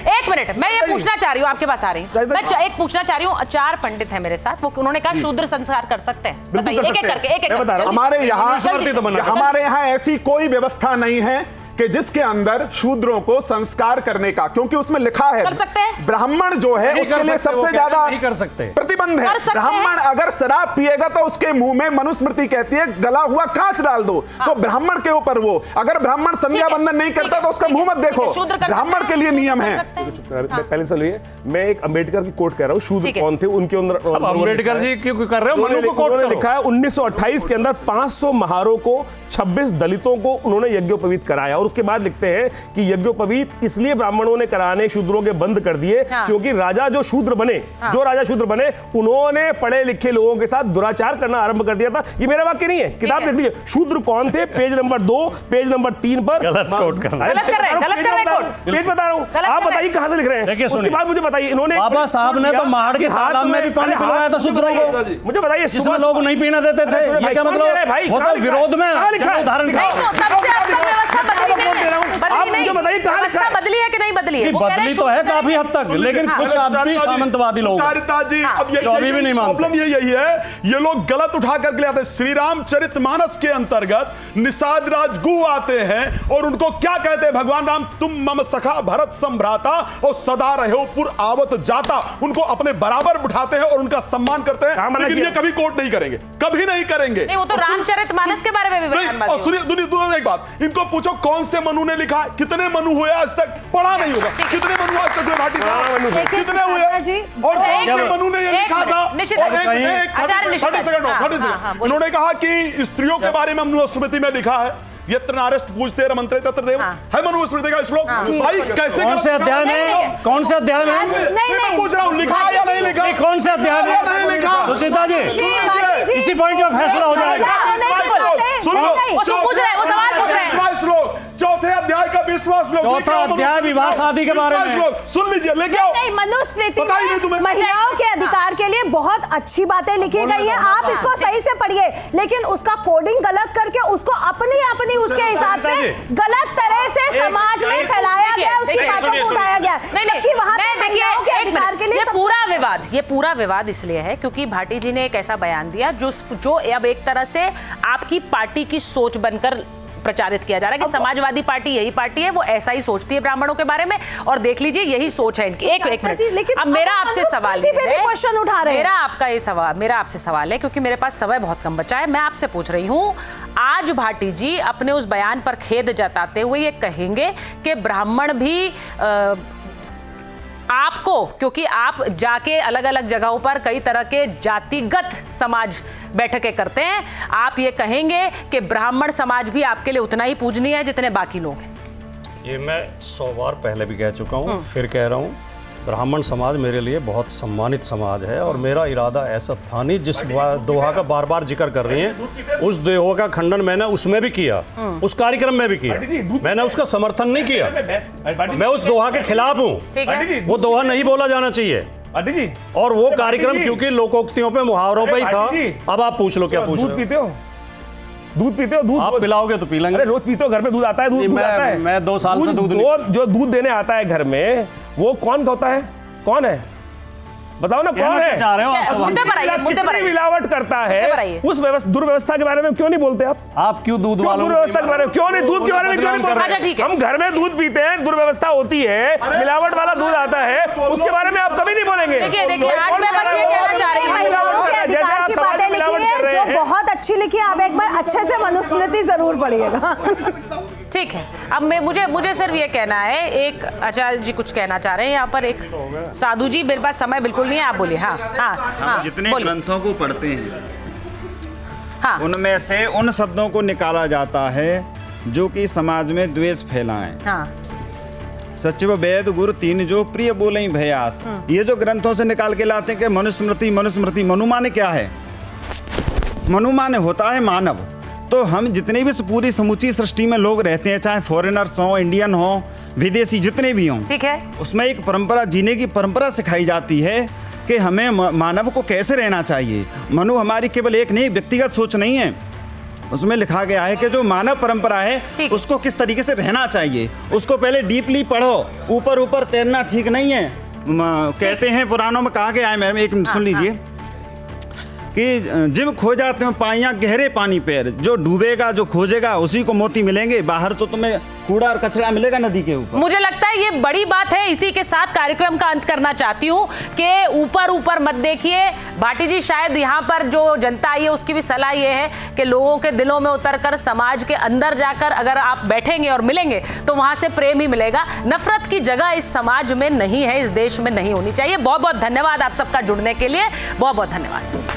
एक मिनट, मैं ये पूछना चाह रही हूँ, आपके पास आ रही हूँ, मैं एक पूछना चाह रही हूँ। 4 पंडित हैं मेरे साथ, वो उन्होंने कहा शूद्र संस्कार कर सकते हैं। बताइए एक एक करके, एक एक करके। हमारे यहाँ ऐसी कोई व्यवस्था नहीं है कि जिसके अंदर शूद्रों को संस्कार करने का, क्योंकि उसमें लिखा है कर सकते हैं। ब्राह्मण जो है उसके लिए सबसे ज्यादा नहीं कर सकते, प्रतिबंध है। ब्राह्मण अगर शराब पिएगा तो उसके मुंह में मनुस्मृति कहती है गला हुआ कांच डाल दो। तो ब्राह्मण के ऊपर वो, अगर ब्राह्मण संध्या बंधन नहीं करता तो उसका मुंह मत देखो। ब्राह्मण के लिए नियम है। पहले सुनिए, मैं एक अंबेडकर की कोट कह रहा हूँ। शूद्र कौन थे उनके अंदर? अंबेडकर जी क्यों कर रहे हो? मनु को कोट लिखा है 1928 के अंदर 500 महारों को, 26 दलितों को उन्होंने यज्ञोपवीत कराया। और उसके बाद लिखते हैं कि यज्ञोपवीत इसलिए ब्राह्मणों ने कराने शूद्रों के बंद कर दिए क्योंकि राजा जो शूद्र बने, जो राजा शूद्र बने, उन्होंने पढ़े लिखे लोगों के साथ दुराचार करना आरंभ कर दिया था। ये मेरा वाक्य नहीं है, किताब देख लीजिए। शूद्र कौन थे? पेज नंबर 2, पेज नंबर 3 पर गलत कोट कर रहे हैं। पेज बता रहा हूँ, आप बताइए कहां से लिख रहे हैं। उसके बाद मुझे बताइए, इन्होंने बाबा साहब ने तो महाड़ के तालाब में भी पानी पिलवाया था शूद्रों को। मुझे बताइए, जिसमें लोग नहीं पीने देते थे। ये क्या मतलब? वो तो विरोध में उदाहरण बताइए व्यवस्था बदली है कि नहीं बदली है? बदली तो है काफी हद तक, लेकिन कुछ अभी सामंतवादी लोग जी, अब अभी भी नहीं मानते। प्रॉब्लम यही है, ये लोग गलत उठा करके लाते हैं। श्री रामचरितमानस के अंतर्गत निषाद राजगु आते हैं और उनको क्या कहते हैं? भगवान राम, तुम मम सखा भरत संभ्राता और सदा रहो पुर आवत जाता। उनको अपने बराबर बिठाते हैं और उनका सम्मान करते हैं, लेकिन ये कभी कोट नहीं करेंगे, कभी नहीं करेंगे। वो तो रामचरितमानस के बारे में भी और सुनिए एक बात, इनको पूछो कौन से मनु ने लिखा, कितने मनु हुए आज तक? पढ़ा नहीं होगा। कितने मनु आज तक हुए भाटी साहब? कितने हुए? और कौन से मनु ने ये लिखा था? उन्होंने कहा कि स्त्रियों के बारे में मनुस्मृति में लिखा है, यत्र नारस्त पूजते रमन्ते तत्र देव, है मनुस्मृति का श्लोक। भाई कैसे, कौन से अध्याय में? कौन से अध्याय में? मैं पूछ रहा हूँ, लिखा या नहीं लिखा? कौन से अध्याय में नहीं लिखा? सुचिता जी, इसी पॉइंट पे फैसला हो जाएगा। श्लोक चौथे अध्याय का 20वां श्लोक, चौथा अध्याय विवाह शादी के बारे में। सुन लीजिए, लेके आओ। मनुस्मृति में महिलाओं के अधिकार के लिए बहुत अच्छी बातें लिखी गई है, आप इसको सही से पढ़िए। लेकिन उसका कोडिंग गलत करके उसको अपनी उसके हिसाब से गलत तरह से समाज में फैलाया गया, उसकी बातों को उठाया गया। जबकि वहां पे महिलाओं के अधिकार के लिए ये पूरा विवाद इसलिए है क्योंकि भाटी जी ने एक ऐसा बयान दिया जो अब एक तरह से आपकी पार्टी की सोच बनकर प्रचारित किया जा रहा है कि समाजवादी पार्टी यही पार्टी है, वो ऐसा ही सोचती है ब्राह्मणों के बारे में। और देख लीजिए, यही सोच है इनकी। एक मिनट, अब मेरा आपसे सवाल है, मेरा आपसे सवाल है, क्योंकि मेरे पास समय बहुत कम बचा है। मैं आपसे पूछ रही हूँ, आज भाटी जी अपने उस बयान पर खेद जताते हुए ये कहेंगे कि ब्राह्मण भी आपको, क्योंकि आप जाके अलग अलग जगहों पर कई तरह के जातिगत समाज बैठकें करते हैं, आप ये कहेंगे कि ब्राह्मण समाज भी आपके लिए उतना ही पूजनीय है जितने बाकी लोग हैं? ये मैं 100 बार पहले भी कह चुका हूँ, फिर कह रहा हूँ, ब्राह्मण समाज मेरे लिए बहुत सम्मानित समाज है। और मेरा इरादा ऐसा था नहीं, जिस दोहा का बार बार जिक्र कर रही हैं, उस दोहा का खंडन मैंने उसमें भी किया, उस कार्यक्रम में भी किया। मैंने उसका समर्थन नहीं किया, मैं उस दोहा के खिलाफ हूँ। वो दोहा नहीं बोला जाना चाहिए। और वो कार्यक्रम क्योंकि लोकोक्तियों पे, मुहावरों पे ही था। अब आप पूछ लो, क्या पूछ रहे हो? दूध पीते हो? दूध आप पिलाओगे तो पी लेंगे। अरे रोज पीते हो, घर में दूध आता है? दूध आता है। मैं 2 साल से दूध जो दूध देने आता है घर में, वो कौन होता है? कौन है? बताओ ना कौन कहना है? क्या चाह रहे हो आप क्या- सब? मुद्दे पर आइए, मुद्दे पर कितनी आइए। मिलावट करता मुद्दे पर है, आइए। उस दुर्व्यवस्था के बारे में क्यों नहीं बोलते आप क्यों दूध क्यों वालों दुर्व्यवस्था के बारे में क्यों नहीं, दूध के बारे में क्यों नहीं बोल अच्छा, रहे? ठीक है। हम घर में दूध पीते हैं, दुर्व्यवस्था होती है, मिलावट वाला दूध आता है, उसके बारे में आप कभी नहीं बोलेंगे। देखिए, आज मैं बस ये कहना चाह रही हूँ, महिलाओं के अधिकार की बातें लिखी है जो बहुत अच्छी लिखी है। आप एक बार अच्छे से मनुस्मृति जरूर पढ़िएगा। ठीक है। अब मुझे सिर्फ ये कहना है, एक आचार्य जी कुछ कहना चाह रहे हैं यहाँ पर, एक साधु जी, मेरे पास समय बिल्कुल नहीं है, आप बोलिए। हाँ, हम जितने बोलिए। ग्रंथों को पढ़ते हैं हाँ, उनमें से उन शब्दों को निकाला जाता है जो कि समाज में द्वेष फैलाएं। हाँ, सचिव वेद गुरु तीन जो प्रिय बोले भयास, ये जो ग्रंथों से निकाल के लाते हैं कि मनुस्मृति मनुस्मृति, मनु माने क्या है? मनु माने होता है मानव। तो हम जितने भी पूरी समूची सृष्टि में लोग रहते हैं, चाहे फॉरेनर्स हो, इंडियन हो, विदेशी जितने भी हों, ठीक है। उसमें एक परंपरा, जीने की परंपरा सिखाई जाती है कि हमें मानव को कैसे रहना चाहिए। मनु हमारी केवल एक नहीं व्यक्तिगत सोच नहीं है, उसमें लिखा गया है कि जो मानव परंपरा है उसको किस तरीके से रहना चाहिए, उसको पहले डीपली पढ़ो। ऊपर ऊपर तैरना ठीक नहीं है। कहते हैं पुराणों में कहा गया है, मैम एक सुन लीजिए कि जिम खो जाते हो पाइयाँ गहरे पानी पैर, जो डूबेगा जो खोजेगा उसी को मोती मिलेंगे, बाहर तो तुम्हें कूड़ा और कचरा मिलेगा नदी के ऊपर। मुझे लगता है ये बड़ी बात है। इसी के साथ कार्यक्रम का अंत करना चाहती हूँ कि ऊपर ऊपर मत देखिए। भाटी जी, शायद यहाँ पर जो जनता आई है उसकी भी सलाह ये है कि लोगों के दिलों में उतरकर समाज के अंदर जाकर अगर आप बैठेंगे और मिलेंगे तो वहां से प्रेम ही मिलेगा। नफरत की जगह इस समाज में नहीं है, इस देश में नहीं होनी चाहिए। बहुत बहुत धन्यवाद आप सबका जुड़ने के लिए, बहुत बहुत धन्यवाद।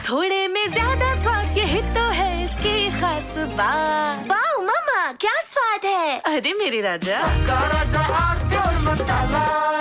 थोड़े में ज्यादा स्वाद, यही तो है इसकी खास बात। वाओ मम्मा, क्या स्वाद है? अरे मेरे राजा, मसाला